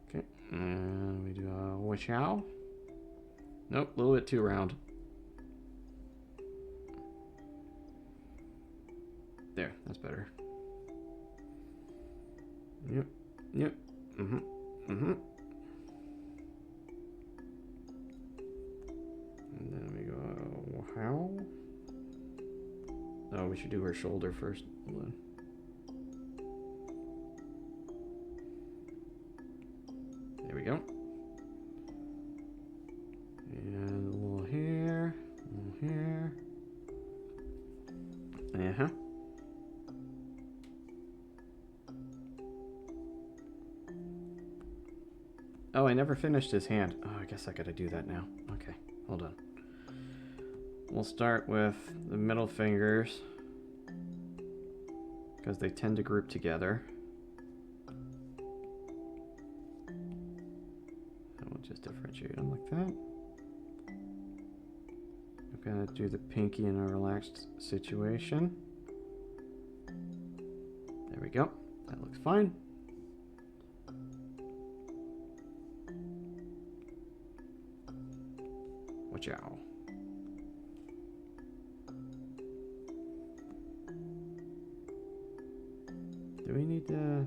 Okay, and we do a wachow. Nope, a little bit too round. There, that's better. Yep, yep, and then we go, how? Oh, we should do her shoulder first. Hold on. There we go. And a little hair, a little hair. Uh-huh. Oh, I never finished his hand. Oh, I guess I gotta do that now. Okay, hold on. We'll start with the middle fingers, because they tend to group together. And we'll just differentiate them like that. I'm gonna do the pinky in a relaxed situation. There we go. That looks fine. Wachow. Do we need to...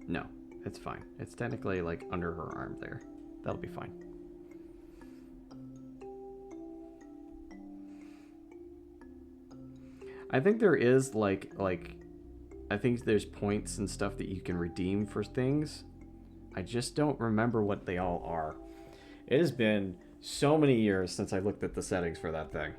No, it's fine. It's technically like under her arm there. That'll be fine. I think there is like I think there's points and stuff that you can redeem for things. I just don't remember what they all are. It has been so many years since I looked at the settings for that thing.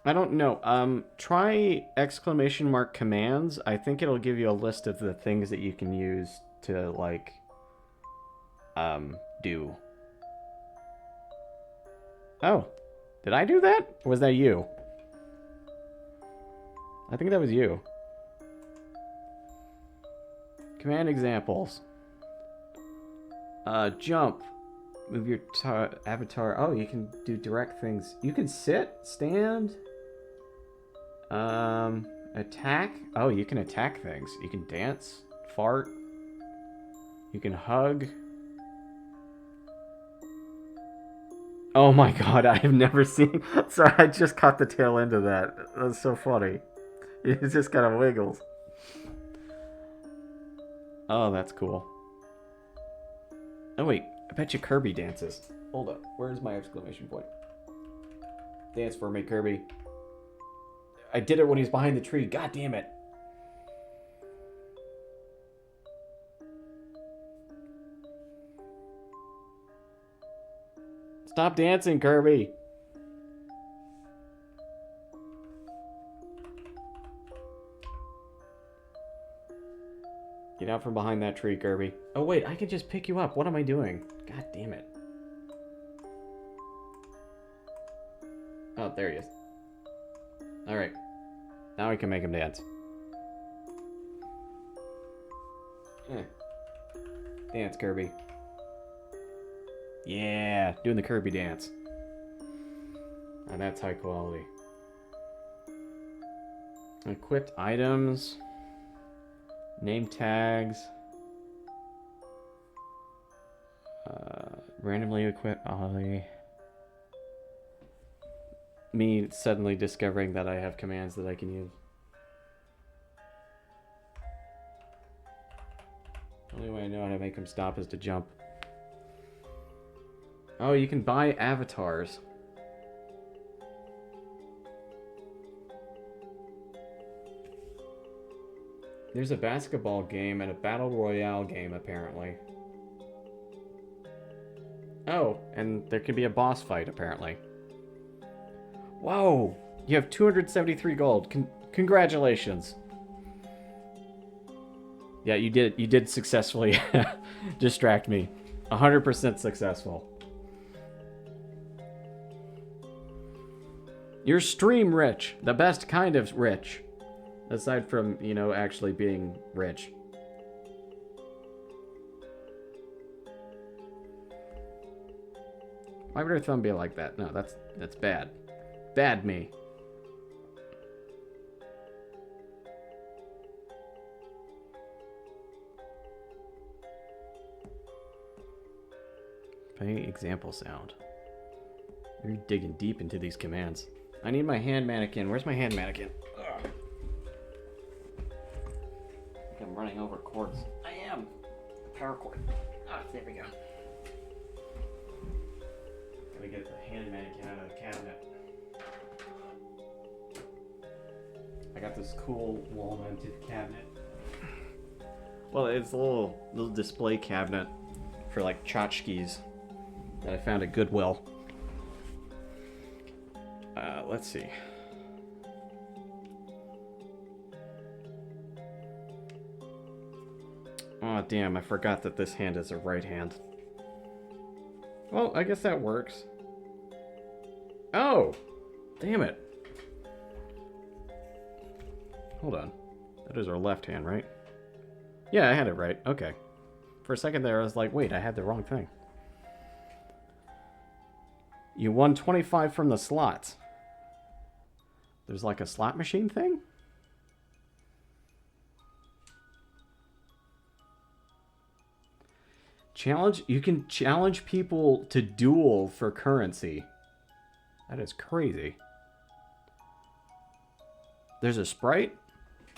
I don't know. Try exclamation mark commands. I think it'll give you a list of the things that you can use to, like, do. Oh. Did I do that? Or was that you? I think that was you. Command examples. Jump. Move your avatar. Oh, you can do direct things. You can sit, stand. Attack. Oh, you can attack things. You can dance, fart. You can hug. Oh my god, I have never seen... Sorry, I just caught the tail end of that. That's so funny. It just kind of wiggles. Oh, that's cool. Oh wait, I bet you Kirby dances. Hold up, where's my exclamation point? Dance for me, Kirby. I did it when he's behind the tree. God damn it. Stop dancing, Kirby. Get out from behind that tree, Kirby. Oh, wait, I can just pick you up. What am I doing? God damn it. Oh, there he is. Alright. Now I can make him dance. Dance, Kirby. Yeah, doing the Kirby dance. And that's high quality. Equipped items. Name tags. Randomly equipped Ollie. Me suddenly discovering that I have commands that I can use. Only way I know how to make him stop is to jump. Oh, you can buy avatars. There's a basketball game and a battle royale game, apparently. Oh, and there can be a boss fight, apparently. Whoa! You have 273 gold. Congratulations. Yeah, you did successfully distract me. 100% successful. You're stream rich. The best kind of rich. Aside from, you know, actually being rich. Why would her thumb be like that? No, that's bad. Bad me. Play example sound. You're digging deep into these commands. I need my hand mannequin. Where's my hand mannequin? Ugh. I think I'm running over cords. I am. Power cord. Ah, there we go. Gotta get the hand mannequin out of the cabinet. I got this cool wall-mounted cabinet. Well, it's a little display cabinet for like tchotchkes that I found at Goodwill. Let's see. Oh, damn, I forgot that this hand is a right hand. Well, I guess that works. Oh! Damn it. Hold on. That is our left hand, right? Yeah, I had it right. Okay. For a second there, I was like, wait, I had the wrong thing. You won 25 from the slots. There's like a slot machine thing? Challenge? You can challenge people to duel for currency. That is crazy. There's a sprite?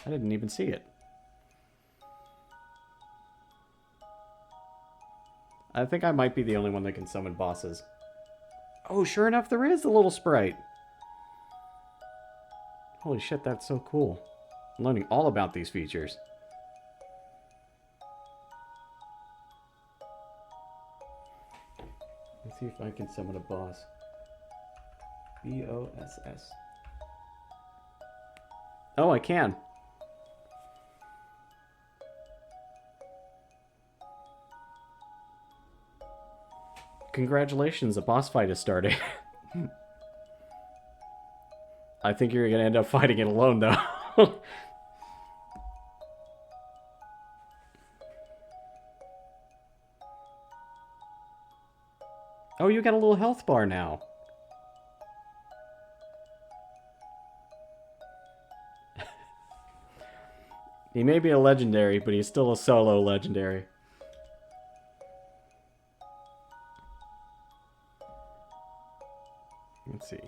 I didn't even see it. I think I might be the only one that can summon bosses. Oh, sure enough, there is a little sprite. Holy shit, that's so cool. I'm learning all about these features. Let's see if I can summon a boss. B-O-S-S. Oh, I can. Congratulations, a boss fight is starting. I think you're gonna end up fighting it alone, though. Oh, you got a little health bar now. He may be a legendary, but he's still a solo legendary. Let's see.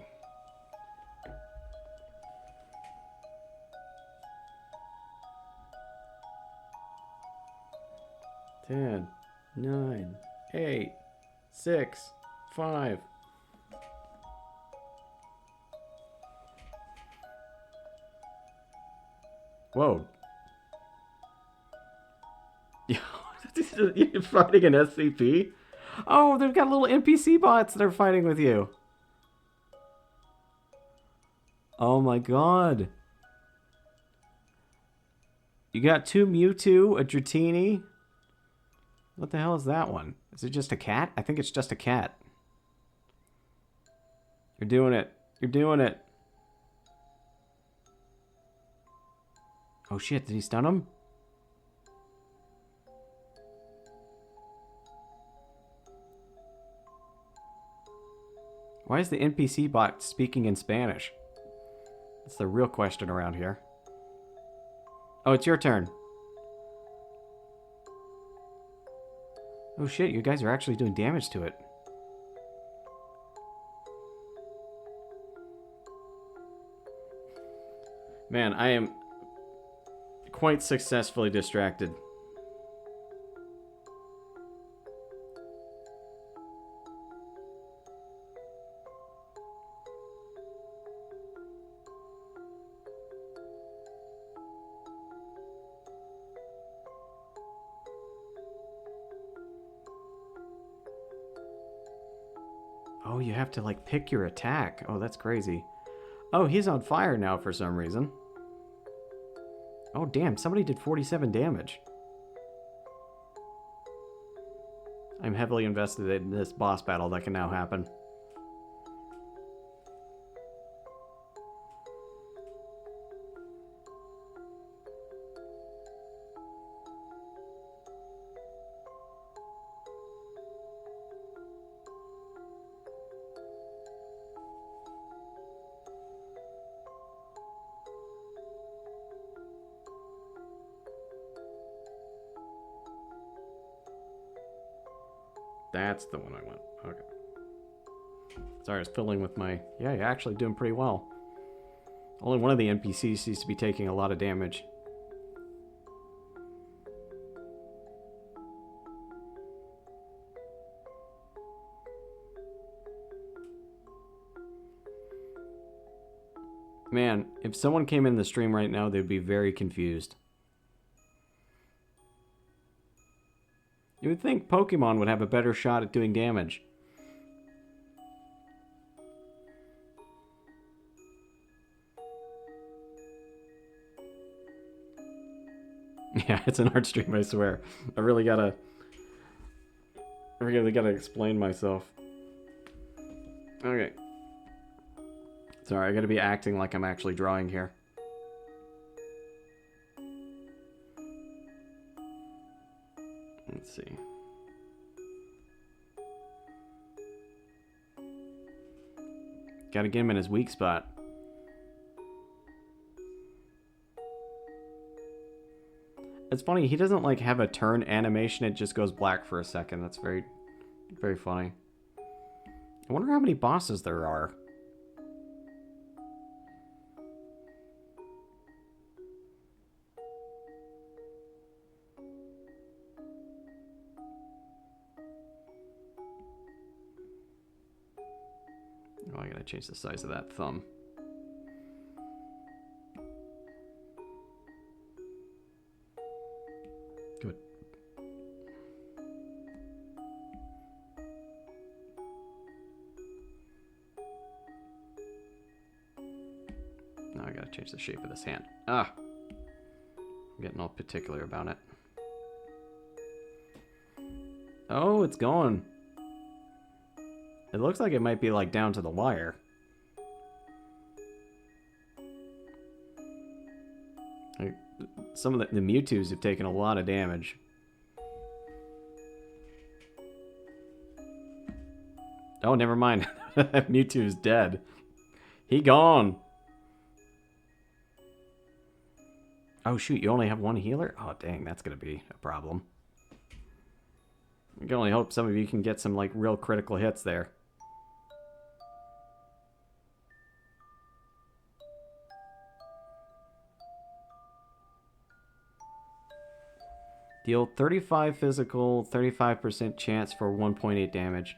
Ten, 9, 8, 6, 5. Whoa. You're fighting an SCP? Oh, they've got little NPC bots that are fighting with you. Oh my god. You got 2 Mewtwo, a Dratini. What the hell is that one? Is it just a cat? I think it's just a cat. You're doing it. You're doing it. Oh shit, did he stun him? Why is the NPC bot speaking in Spanish? That's the real question around here. Oh, it's your turn. Oh shit, you guys are actually doing damage to it. Man, I am quite successfully distracted. Oh, you have to, like, pick your attack. Oh, that's crazy. Oh, he's on fire now for some reason. Oh, damn, somebody did 47 damage. I'm heavily invested in this boss battle that can now happen. That's the one I want. Okay. Sorry, I was fiddling with my... Yeah, you're actually doing pretty well. Only one of the NPCs seems to be taking a lot of damage. Man, if someone came in the stream right now, they'd be very confused. You would think Pokemon would have a better shot at doing damage. Yeah, it's an art stream, I swear. I really gotta explain myself. Okay. Sorry, I gotta be acting like I'm actually drawing here. Let's see. Gotta get him in his weak spot. It's funny, he doesn't like have a turn animation, it just goes black for a second. That's very, very funny. I wonder how many bosses there are. Oh, I gotta change the size of that thumb. Good. Now I gotta change the shape of this hand. Ah! I'm getting all particular about it. Oh, it's going. It looks like it might be like down to the wire. Like, some of the Mewtwo's have taken a lot of damage. Oh, never mind. Mewtwo's dead. He gone. Oh shoot, you only have one healer? Oh dang, that's gonna be a problem. I can only hope some of you can get some like real critical hits there. Deal 35 physical, 35% chance for 1.8 damage.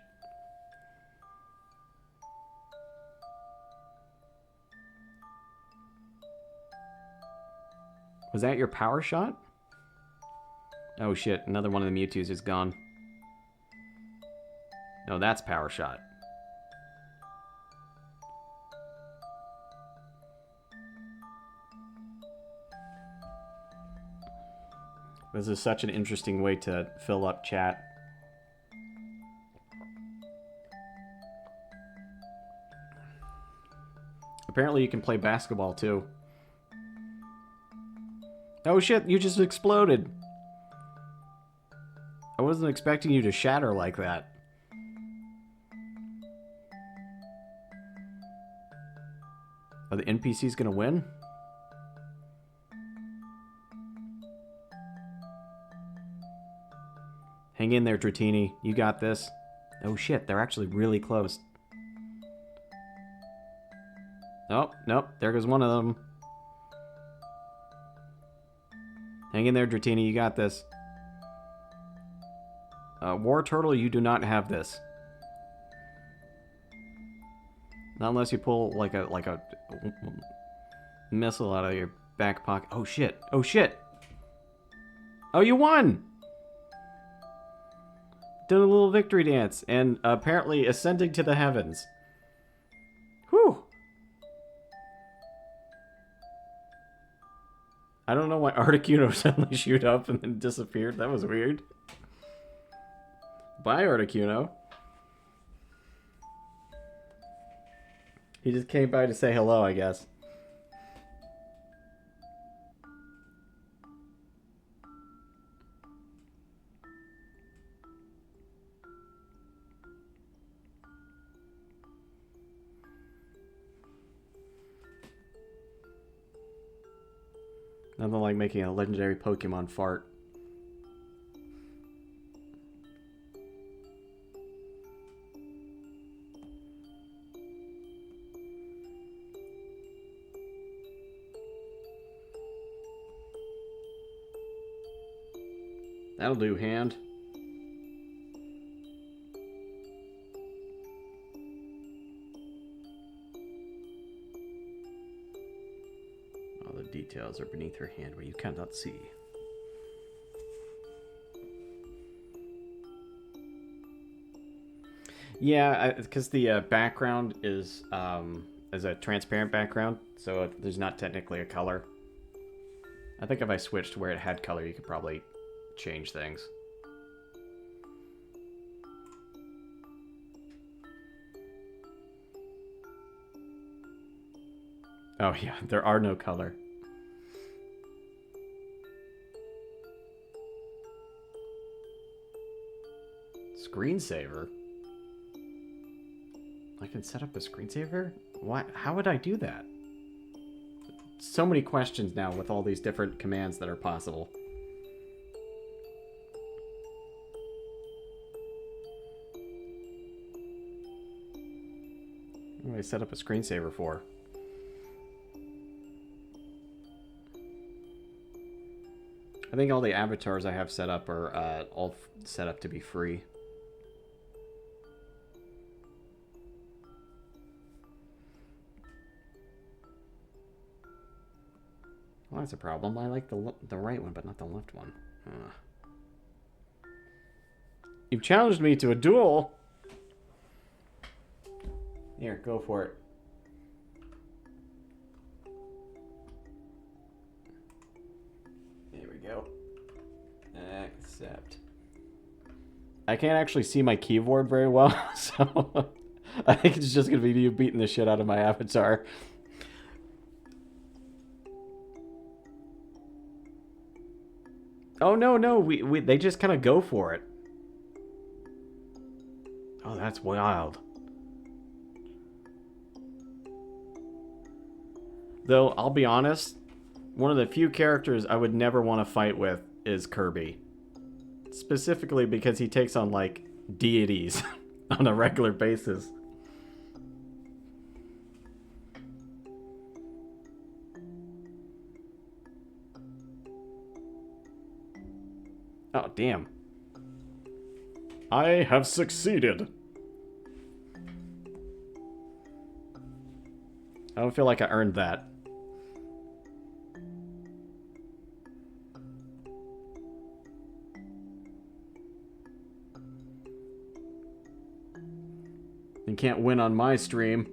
Was that your power shot? Oh shit, another one of the Mewtwo's is gone. No, that's power shot. This is such an interesting way to fill up chat. Apparently you can play basketball too. Oh shit, you just exploded. I wasn't expecting you to shatter like that. Are the NPCs gonna win? Hang in there, Dratini. You got this. Oh shit, they're actually really close. Oh, nope, there goes one of them. Hang in there, Dratini, you got this. War Turtle, you do not have this. Not unless you pull like a missile out of your back pocket. Oh shit! Oh shit! Oh, you won! Done a little victory dance and apparently ascending to the heavens. Whew! I don't know why Articuno suddenly shoot up and then disappeared. That was weird. Bye, Articuno. He just came by to say hello, I guess. Nothing like making a legendary Pokemon fart. That'll do, hand. All the details are beneath her hand where you cannot see. Yeah, because the background is a transparent background, so there's not technically a color. I think if I switched to where it had color, you could probably change things. Oh yeah, there are no color. Screensaver? I can set up a screensaver? Why? How would I do that? So many questions now with all these different commands that are possible. What do I set up a screensaver for? I think all the avatars I have set up are all set up to be free. Well, that's a problem. I like the right one, but not the left one. You've challenged me to a duel! Here, go for it. There we go. Accept. I can't actually see my keyboard very well, so I think it's just gonna be you beating the shit out of my avatar. Oh no, they just kind of go for it. Oh, that's wild. Though, I'll be honest, one of the few characters I would never want to fight with is Kirby. Specifically because he takes on, like, deities on a regular basis. Oh, damn. I have succeeded. I don't feel like I earned that. You can't win on my stream.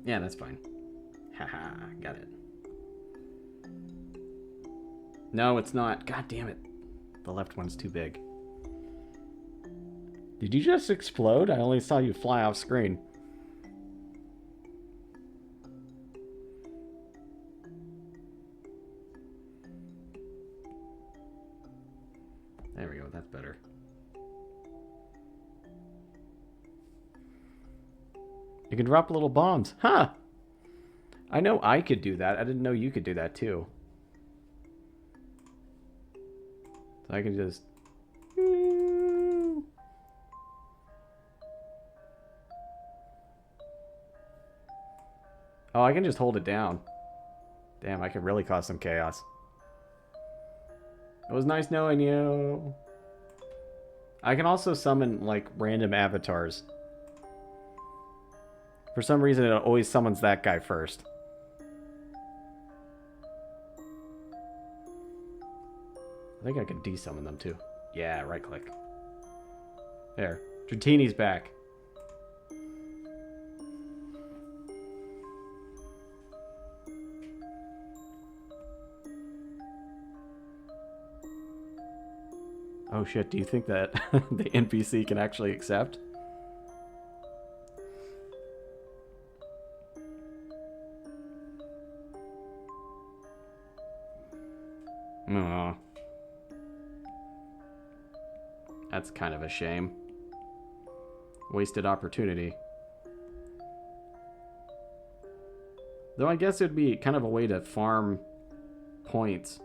Yeah, that's fine. Haha, got it. No, it's not. God damn it. The left one's too big. Did you just explode? I only saw you fly off screen. There we go, that's better. You can drop little bombs. Huh! I know I could do that. I didn't know you could do that too. So I can just... Oh, I can just hold it down. Damn, I could really cause some chaos. It was nice knowing you. I can also summon, like, random avatars. For some reason, it always summons that guy first. I think I can desummon them, too. Yeah, right-click. There. Dratini's back. Oh shit, do you think that the NPC can actually accept? Aww. That's kind of a shame. Wasted opportunity. Though I guess it would be kind of a way to farm points.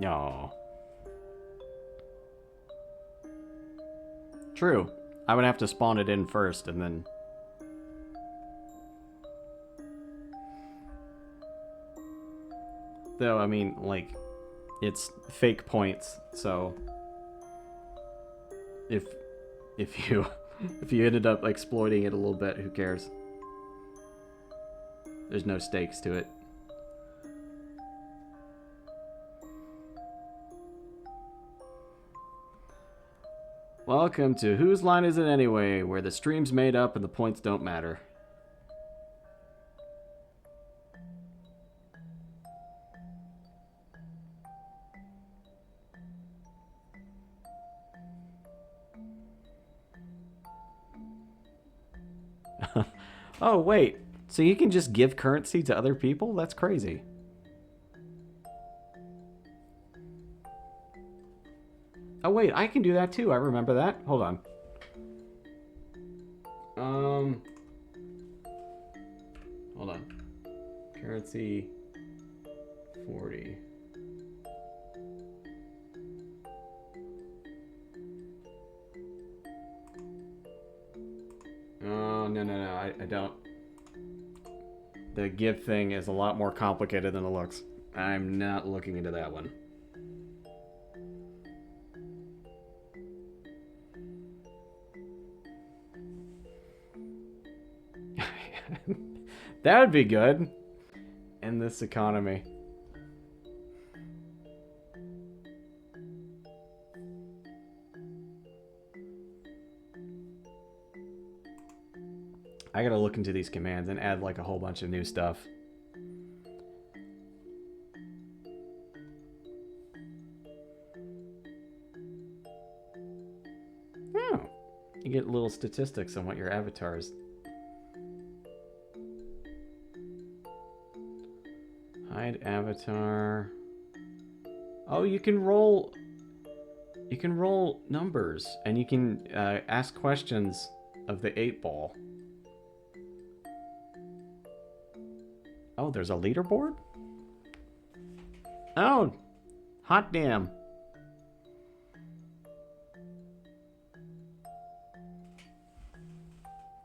No. True. I would have to spawn it in first and then... Though, I mean, like, it's fake points, so... If you if you ended up exploiting it a little bit, who cares? There's no stakes to it. Welcome to Whose Line Is It Anyway, where the stream's made up and the points don't matter. Oh, wait. So you can just give currency to other people? That's crazy. Oh, wait. I can do that too. I remember that. Hold on. Hold on. Currency 40. Oh, no. I don't. The give thing is a lot more complicated than it looks. I'm not looking into that one. That would be good in this economy. I gotta look into these commands and add like a whole bunch of new stuff. Oh, you get little statistics on what your avatar is. Hide avatar. Oh, you can roll. You can roll numbers, and you can ask questions of the 8-ball. Oh, there's a leaderboard? Oh, hot damn.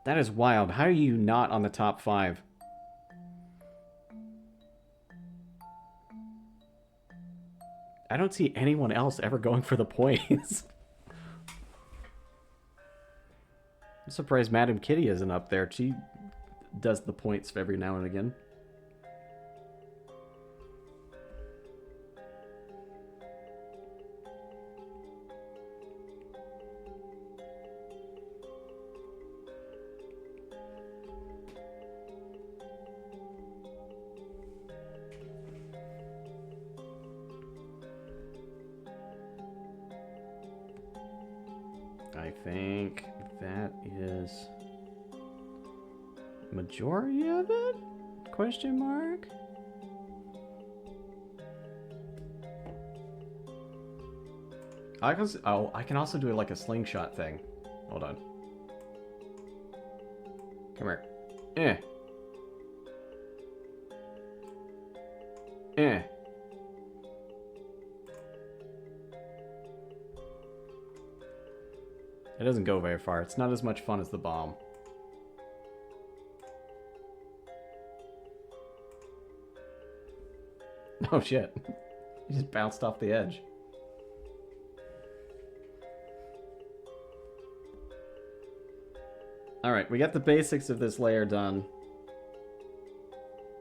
That is wild. How are you not on the top 5? I don't see anyone else ever going for the points. I'm surprised Madam Kitty isn't up there. She does the points every now and again. I think that is majority of it? Question mark? I can also do like a slingshot thing. Hold on. Come here. Eh. Eh. It doesn't go very far. It's not as much fun as the bomb. Oh shit. He just bounced off the edge. Alright, we got the basics of this layer done.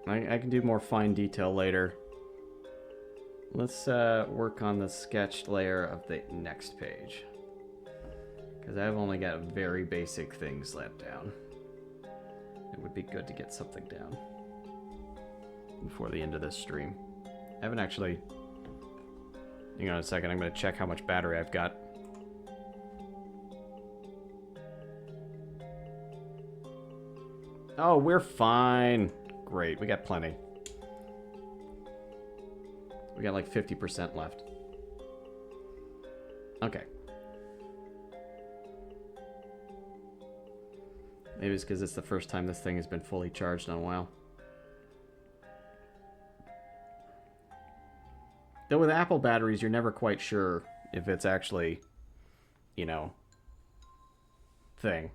I can do more fine detail later. Let's work on the sketched layer of the next page. Because I've only got very basic things let down. It would be good to get something down before the end of this stream. I haven't actually... Hang on a second, I'm going to check how much battery I've got. Oh, we're fine. Great, we got plenty. We got like 50% left. Okay. Maybe it's because it's the first time this thing has been fully charged in a while. Though with Apple batteries, you're never quite sure if it's actually, you know, thing.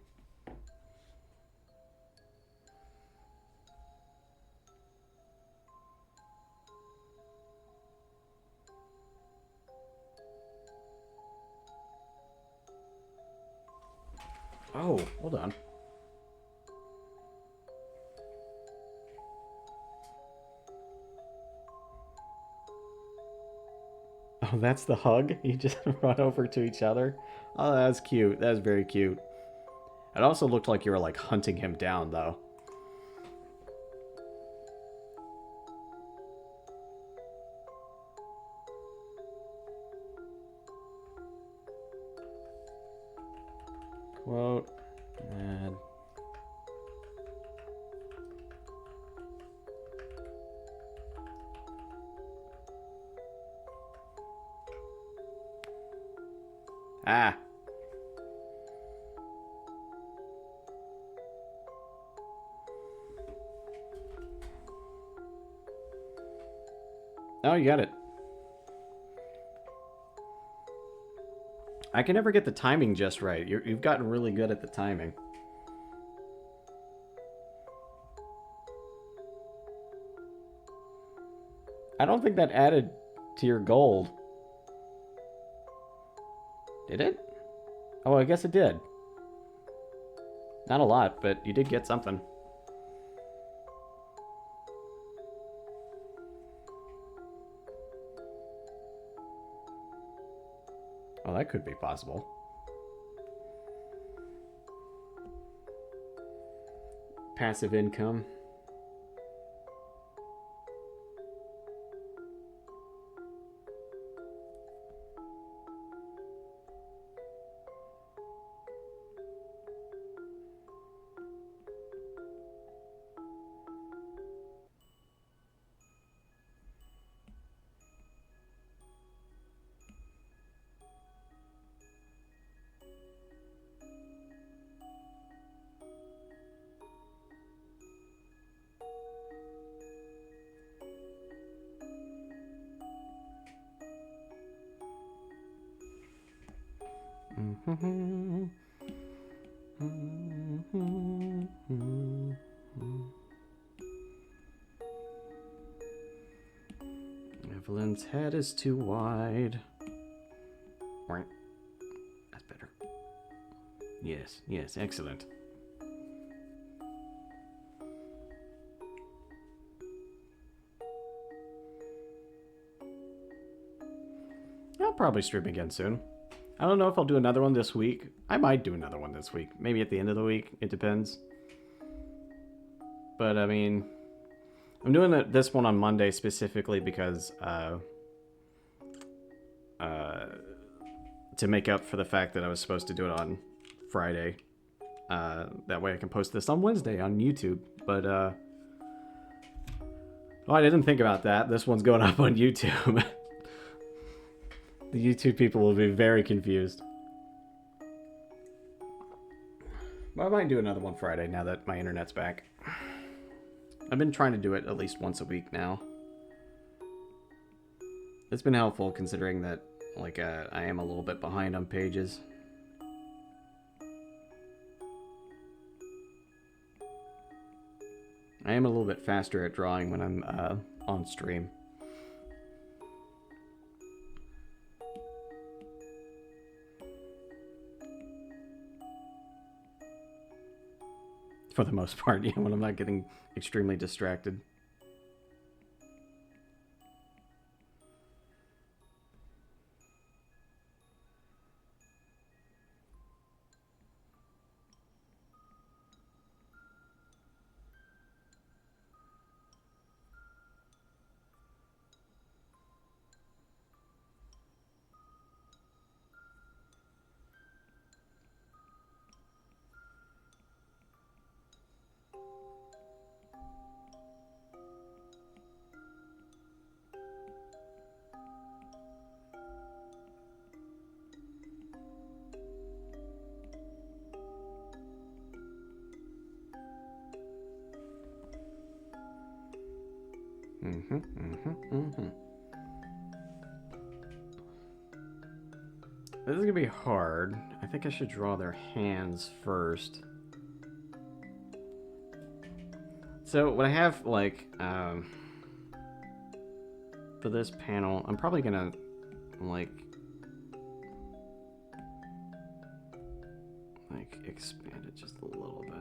Oh, hold on. Oh, that's the hug? You just run over to each other? Oh, that's cute. That's very cute. It also looked like you were, like, hunting him down, though. Quote. And... Ah! Oh, you got it. I can never get the timing just right. You've gotten really good at the timing. I don't think that added to your gold. Did it? Oh, I guess it did. Not a lot, but you did get something. Oh, that could be possible. Passive income. Evelyn's head is too wide. Right. That's better. Yes, yes, excellent. I'll probably stream again soon. I don't know if I'll do another one this week. I might do another one this week. Maybe at the end of the week. It depends. But, I mean, I'm doing this one on Monday specifically because to make up for the fact that I was supposed to do it on Friday. That way I can post this on Wednesday on YouTube. But, oh, I didn't think about that. This one's going up on YouTube. The YouTube people will be very confused. But I might do another one Friday now that my internet's back. I've been trying to do it at least once a week now. It's been helpful considering that, like, I am a little bit behind on pages. I am a little bit faster at drawing when I'm on stream. For the most part, yeah, when I'm not getting extremely distracted. This is gonna be hard. I think I should draw their hands first. So what I have, like, for this panel, I'm probably gonna, like expand it just a little bit.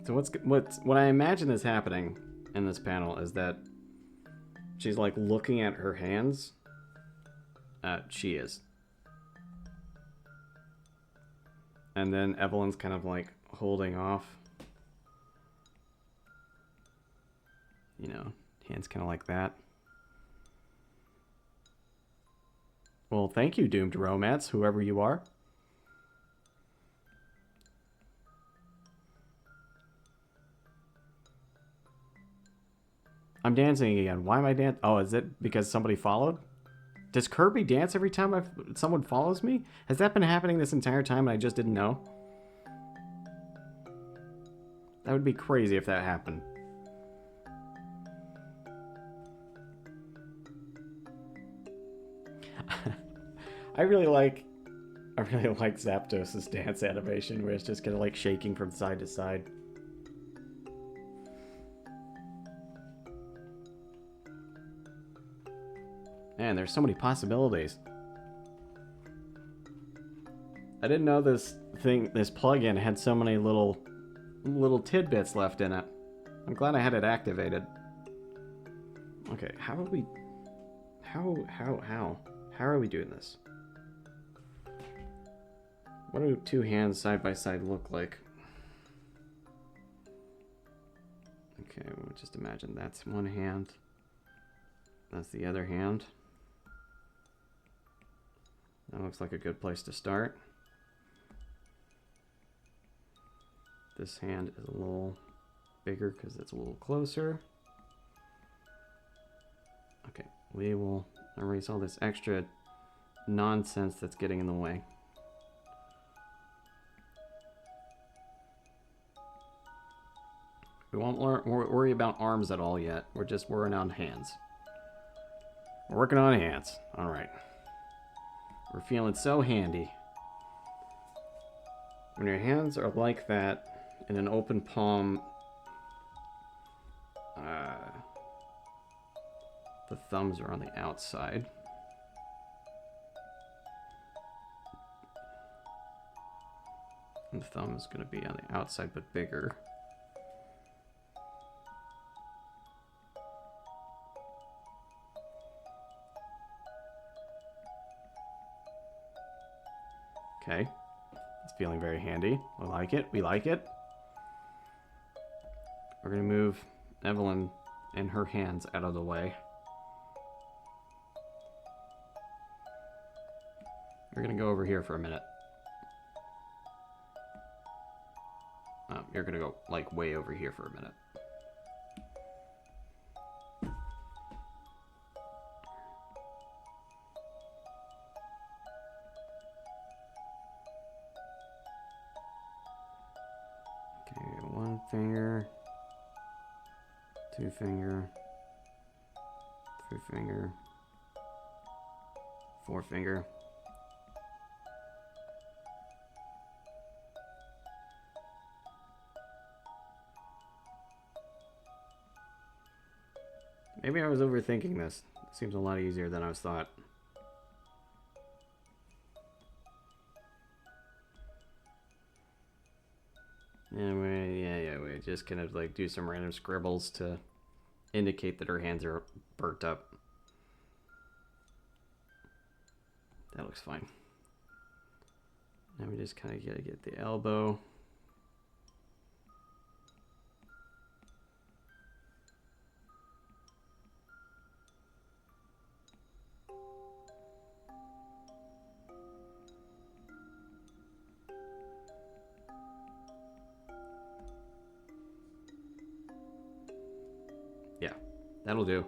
So what I imagine is happening in this panel is that she's like looking at her hands. She is. And then Evelyn's kind of like holding off. You know, hands kind of like that. Well, thank you, Doomed Romance, whoever you are. I'm dancing again. Why am I dancing? Oh, is it because somebody followed? Does Kirby dance every time someone follows me? Has that been happening this entire time and I just didn't know? That would be crazy if that happened. I really like Zapdos' dance animation where it's just kind of like shaking from side to side. Man, there's so many possibilities. I didn't know this plugin had so many little tidbits left in it. I'm glad I had it activated. Okay, how are we doing this? What do two hands side by side look like? Okay, we'll just imagine that's one hand. That's the other hand. That looks like a good place to start. This hand is a little bigger because it's a little closer. Okay, we will erase all this extra nonsense that's getting in the way. We won't worry about arms at all yet. We're just worrying on hands. We're working on hands. All right. We're feeling so handy. When your hands are like that in an open palm, the thumbs are on the outside. And the thumb is going to be on the outside but bigger. Okay. It's feeling very handy. We like it. We like it. We're going to move Evelyn and her hands out of the way. We're going to go over here for a minute. You're going to go, like, way over here for a minute. Okay, 1 finger, 2 finger, 3 finger, 4 finger. Maybe I was overthinking this. It seems a lot easier than I thought. Yeah, we just kind of like do some random scribbles to indicate that her hands are burnt up. That looks fine. Now we just kind of gotta get the elbow. Yeah, that'll do.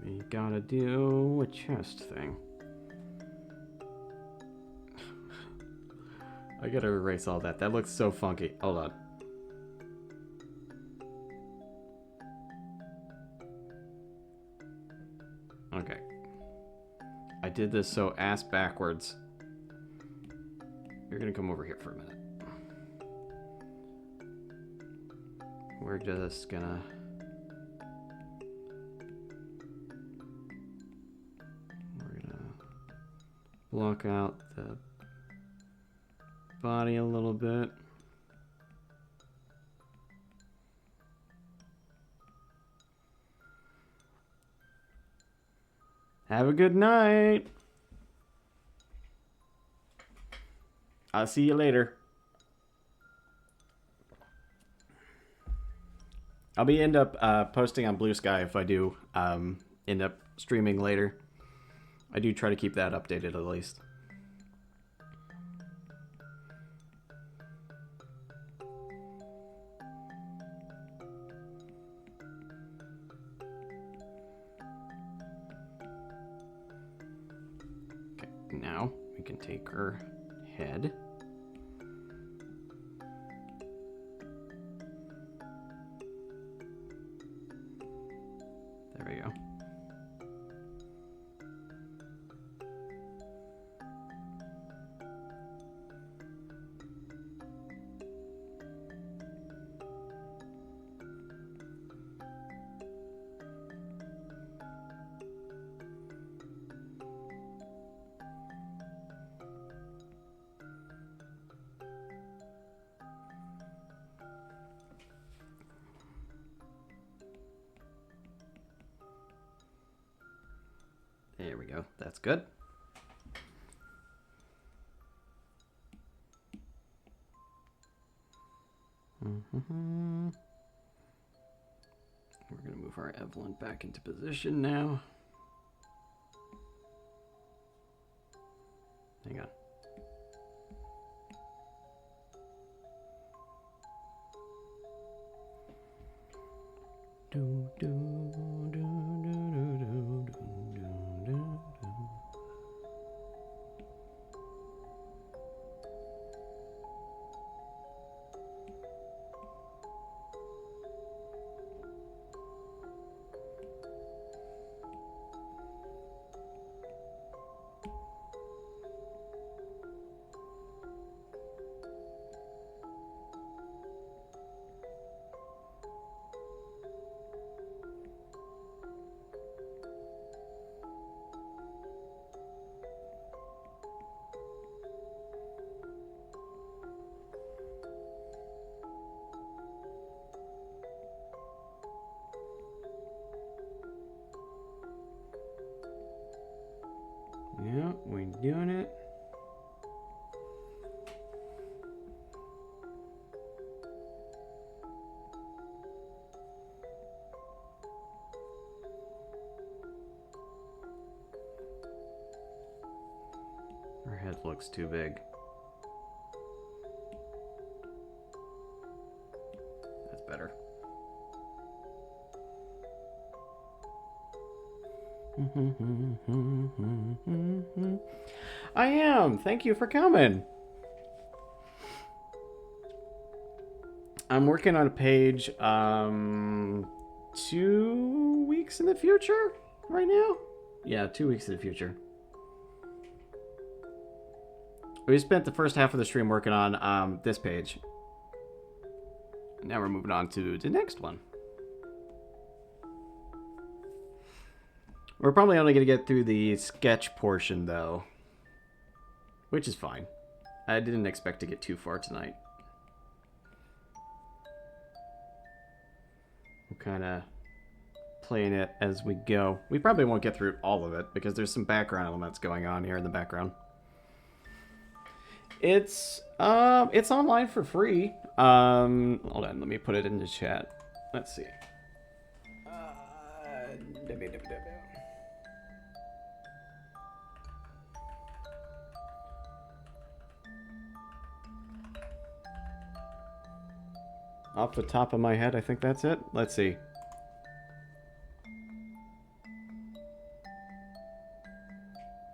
We gotta do a chest thing. I gotta erase all that. That looks so funky. Hold on. Okay. I did this so ass backwards. You're gonna come over here for a minute. We're just gonna... block out the body a little bit. Have a good night. I'll see you later. I'll end up posting on Blue Sky if I do end up streaming later. I do try to keep that updated at least. Okay, now we can take her head. There we go. There we go. That's good. We're going to move our Evelyn back into position now. Hang on. Do, do, do, do, do, do, do, do. Yeah, we doing it. Her head looks too big. That's better. I am. Thank you for coming. I'm working on a page 2 weeks in the future right now. Yeah, 2 weeks in the future. We spent the first half of the stream working on this page. Now we're moving on to the next one. We're probably only going to get through the sketch portion, though. Which is fine. I didn't expect to get too far tonight. We're kind of playing it as we go. We probably won't get through all of it, because there's some background elements going on here in the background. It's online for free. Hold on, let me put it in the chat. Let's see. Off the top of my head, I think that's it. Let's see.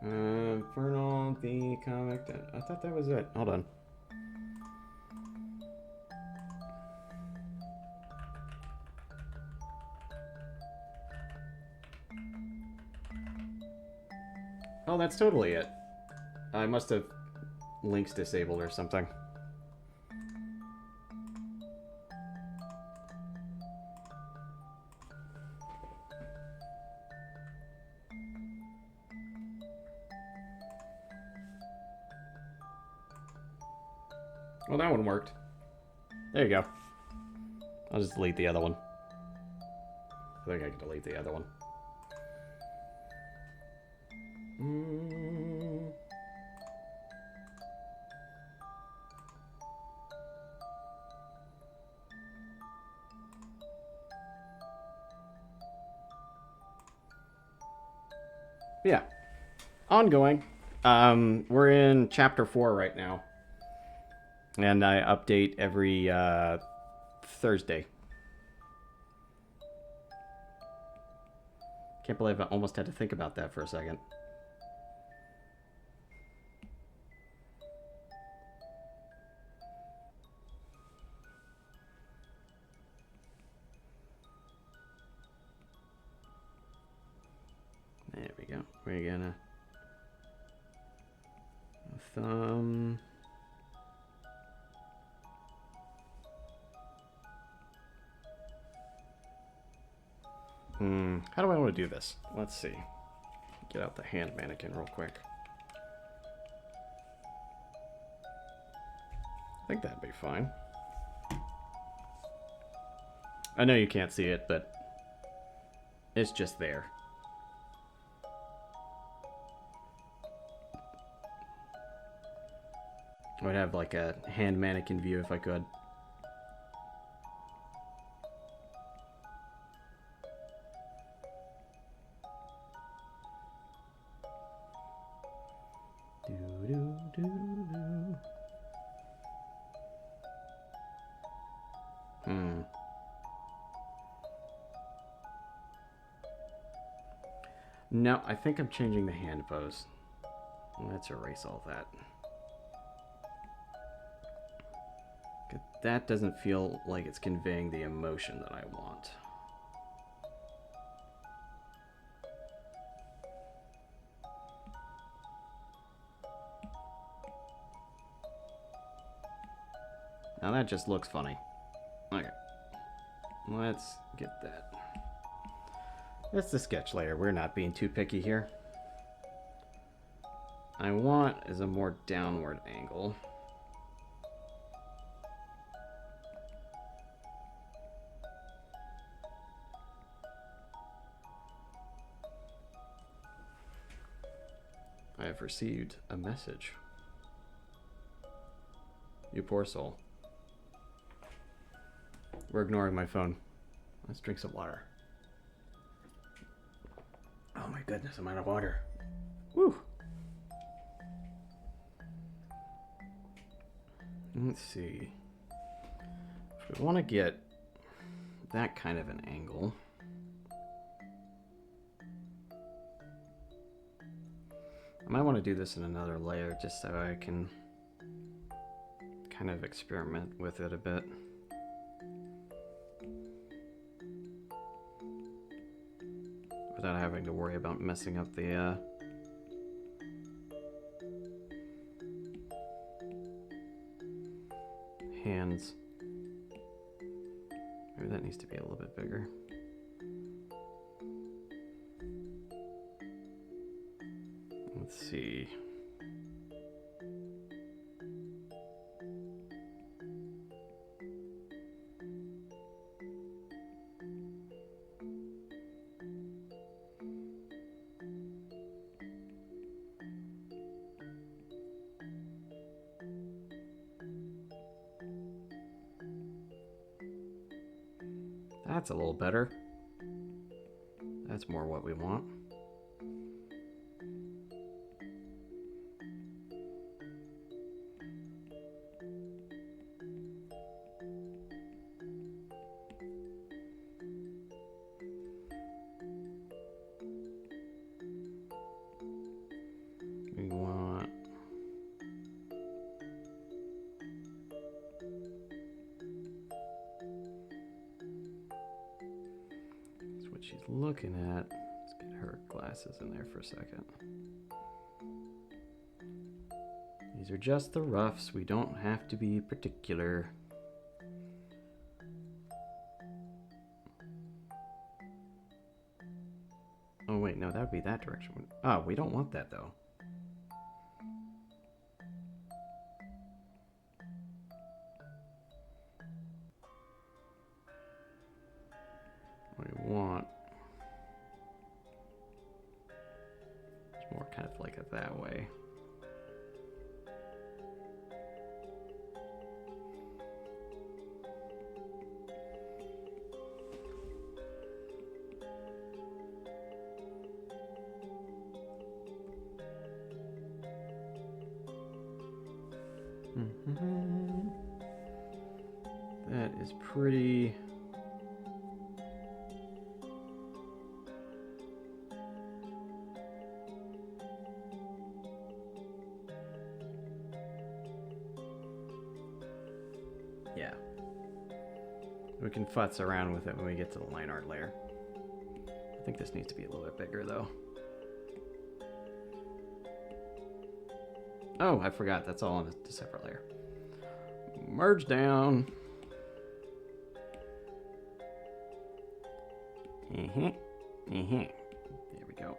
Infernal, the comic. I thought that was it. Hold on. Oh, that's totally it. I must have links disabled or something. Well, that one worked. There you go. I'll just delete the other one. I think I can delete the other one. Yeah. Ongoing. We're in chapter 4 right now. And I update every Thursday. Can't believe I almost had to think about that for a second. There we go. We're gonna thumb. How do I want to do this? Let's see. Get out the hand mannequin real quick. I think that'd be fine. I know you can't see it, but it's just there. I would have like a hand mannequin view if I could. No, I think I'm changing the hand pose. Let's erase all that. That doesn't feel like it's conveying the emotion that I want. Now that just looks funny. Okay. Let's get that. That's the sketch layer. We're not being too picky here. I want is a more downward angle. I have I've received a message. You poor soul. We're ignoring my phone. Let's drink some water. Oh my goodness, I'm out of water. Woo! Let's see. If we want to get that kind of an angle, I might want to do this in another layer just so I can kind of experiment with it a bit. Without having to worry about messing up the hands. Maybe that needs to be a little bit bigger. Let's see. That's a little better. That's more what we want. We want that's what she's looking at. Let's get her glasses in there for a second. These are just the roughs. We don't have to be particular. Oh wait, no, that would be that direction. Oh, we don't want that though. We want it's more kind of like it that way. That is pretty. Yeah. We can futz around with it when we get to the line art layer. I think this needs to be a little bit bigger though. Oh, I forgot. That's all on a separate layer. Merge down. There we go.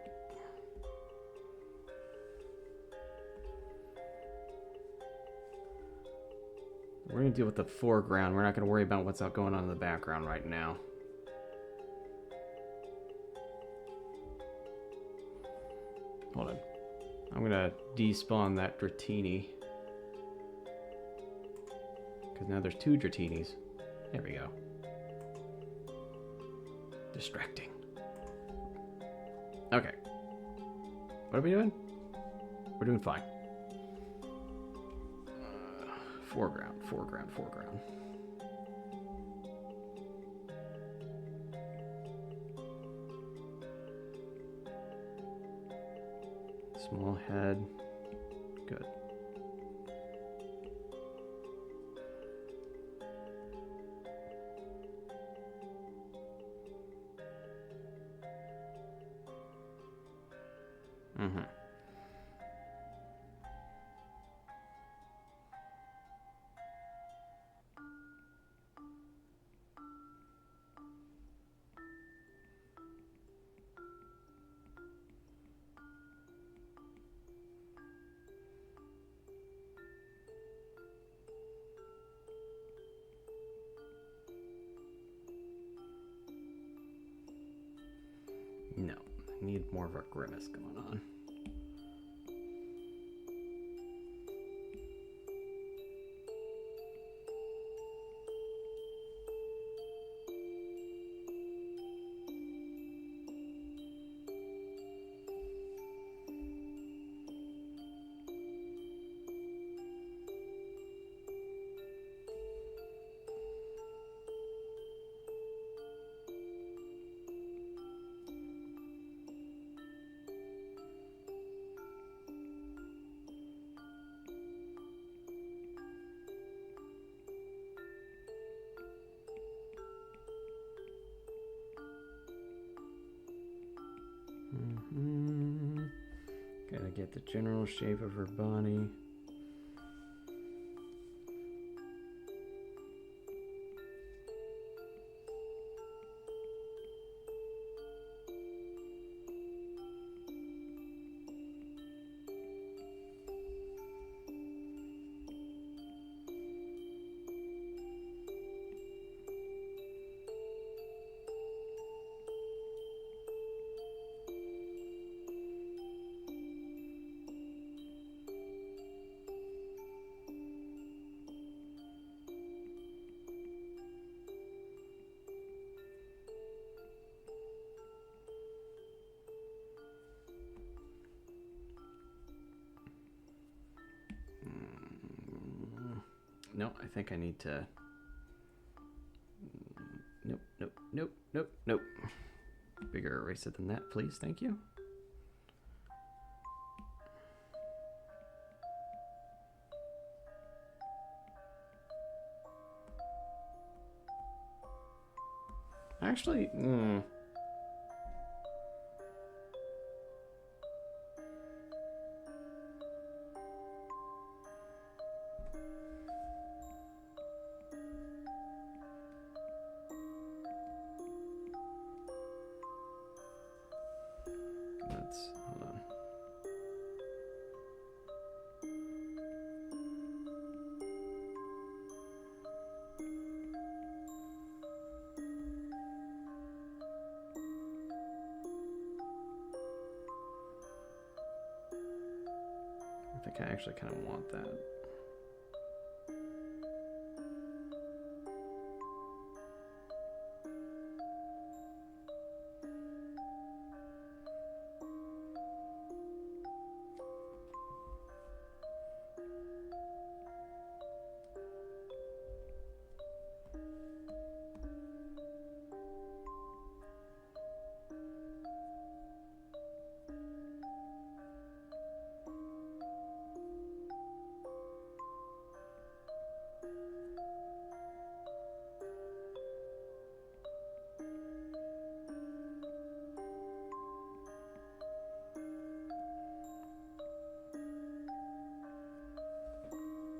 We're going to deal with the foreground. We're not going to worry about what's going on in the background right now. Hold on. I'm going to despawn that Dratini. Because now there's two Dratinis. There we go. Distracting. Okay. What are we doing? We're doing fine. Foreground. Small head. Good. No, I need more of a grimace going on. get the general shape of her body. No, I think I need to... Nope, nope, nope, nope, nope. Bigger eraser than that, please. Thank you. Actually, hold on. I think I actually kind of want that.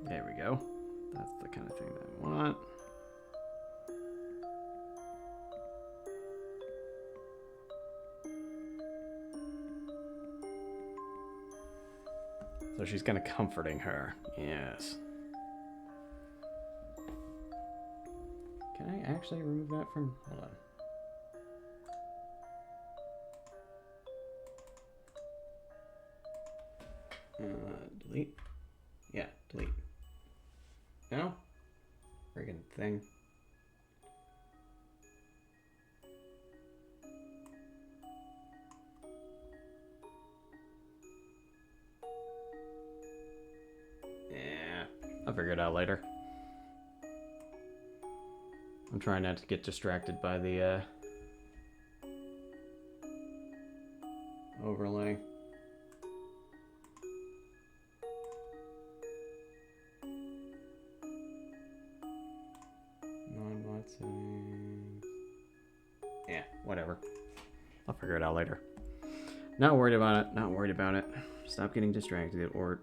There we go. That's the kind of thing that I want. So she's kind of comforting her. Yes. Can I actually remove that from... Hold on. Delete. Yeah, delete. No? Friggin' thing. Yeah, I'll figure it out later. I'm trying not to get distracted by the overlay. Non-bot settings. Yeah, whatever. I'll figure it out later. Not worried about it. Not worried about it. Stop getting distracted, or...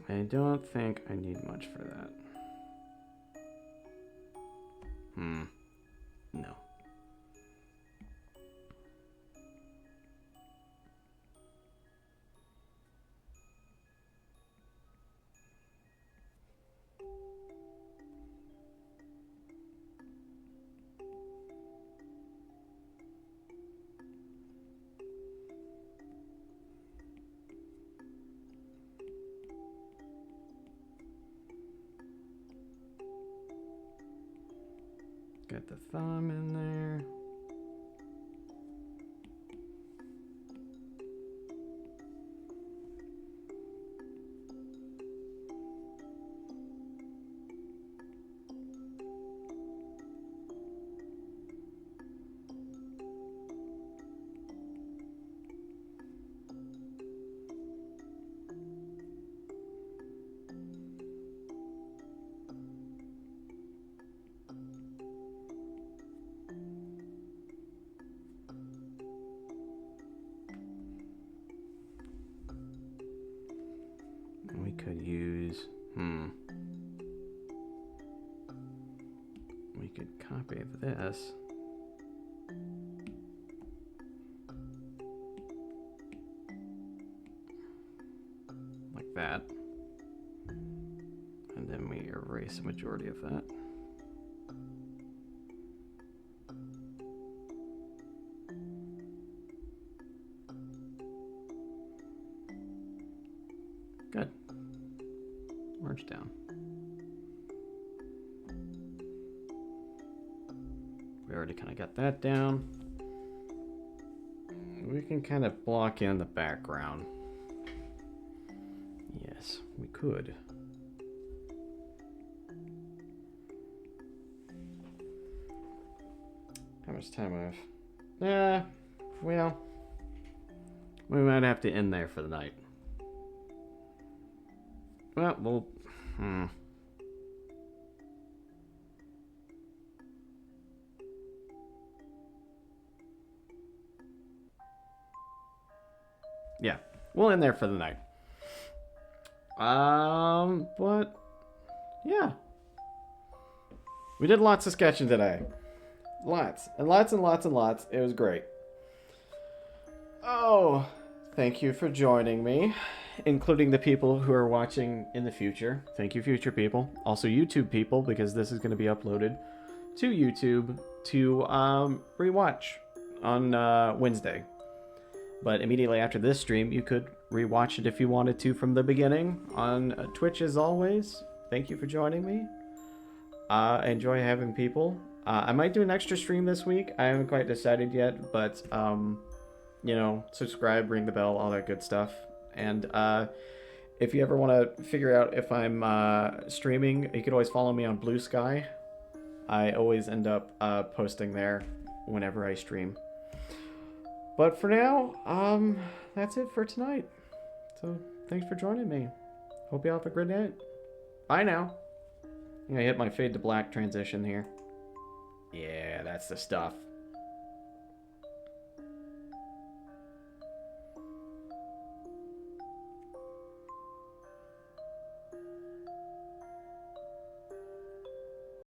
I don't think I need much for that. No. Get the thumb in there. We could use, we could copy this. Like that. And then we erase the majority of that. Good. Merge down. We already kind of got that down. We can kind of block in the background. Yes, we could. How much time we have? Well, we might have to end there for the night. Well, yeah, we'll end there for the night. But yeah, we did lots of sketching today. Lots and lots and lots and lots. It was great. Oh, thank you for joining me, including the people who are watching in the future. Thank you, future people. Also, YouTube people, because this is going to be uploaded to YouTube to rewatch on Wednesday. But immediately after this stream, you could rewatch it if you wanted to from the beginning on Twitch as always. Thank you for joining me. I enjoy having people. I might do an extra stream this week. I haven't quite decided yet, but you know, subscribe, ring the bell, all that good stuff. And if you ever want to figure out if I'm streaming, you could always follow me on Blue Sky. I always end up posting there whenever I stream. But for now, that's it for tonight. So thanks for joining me. Hope you all have a great night. Bye now. I hit my fade to black transition here. Yeah, that's the stuff.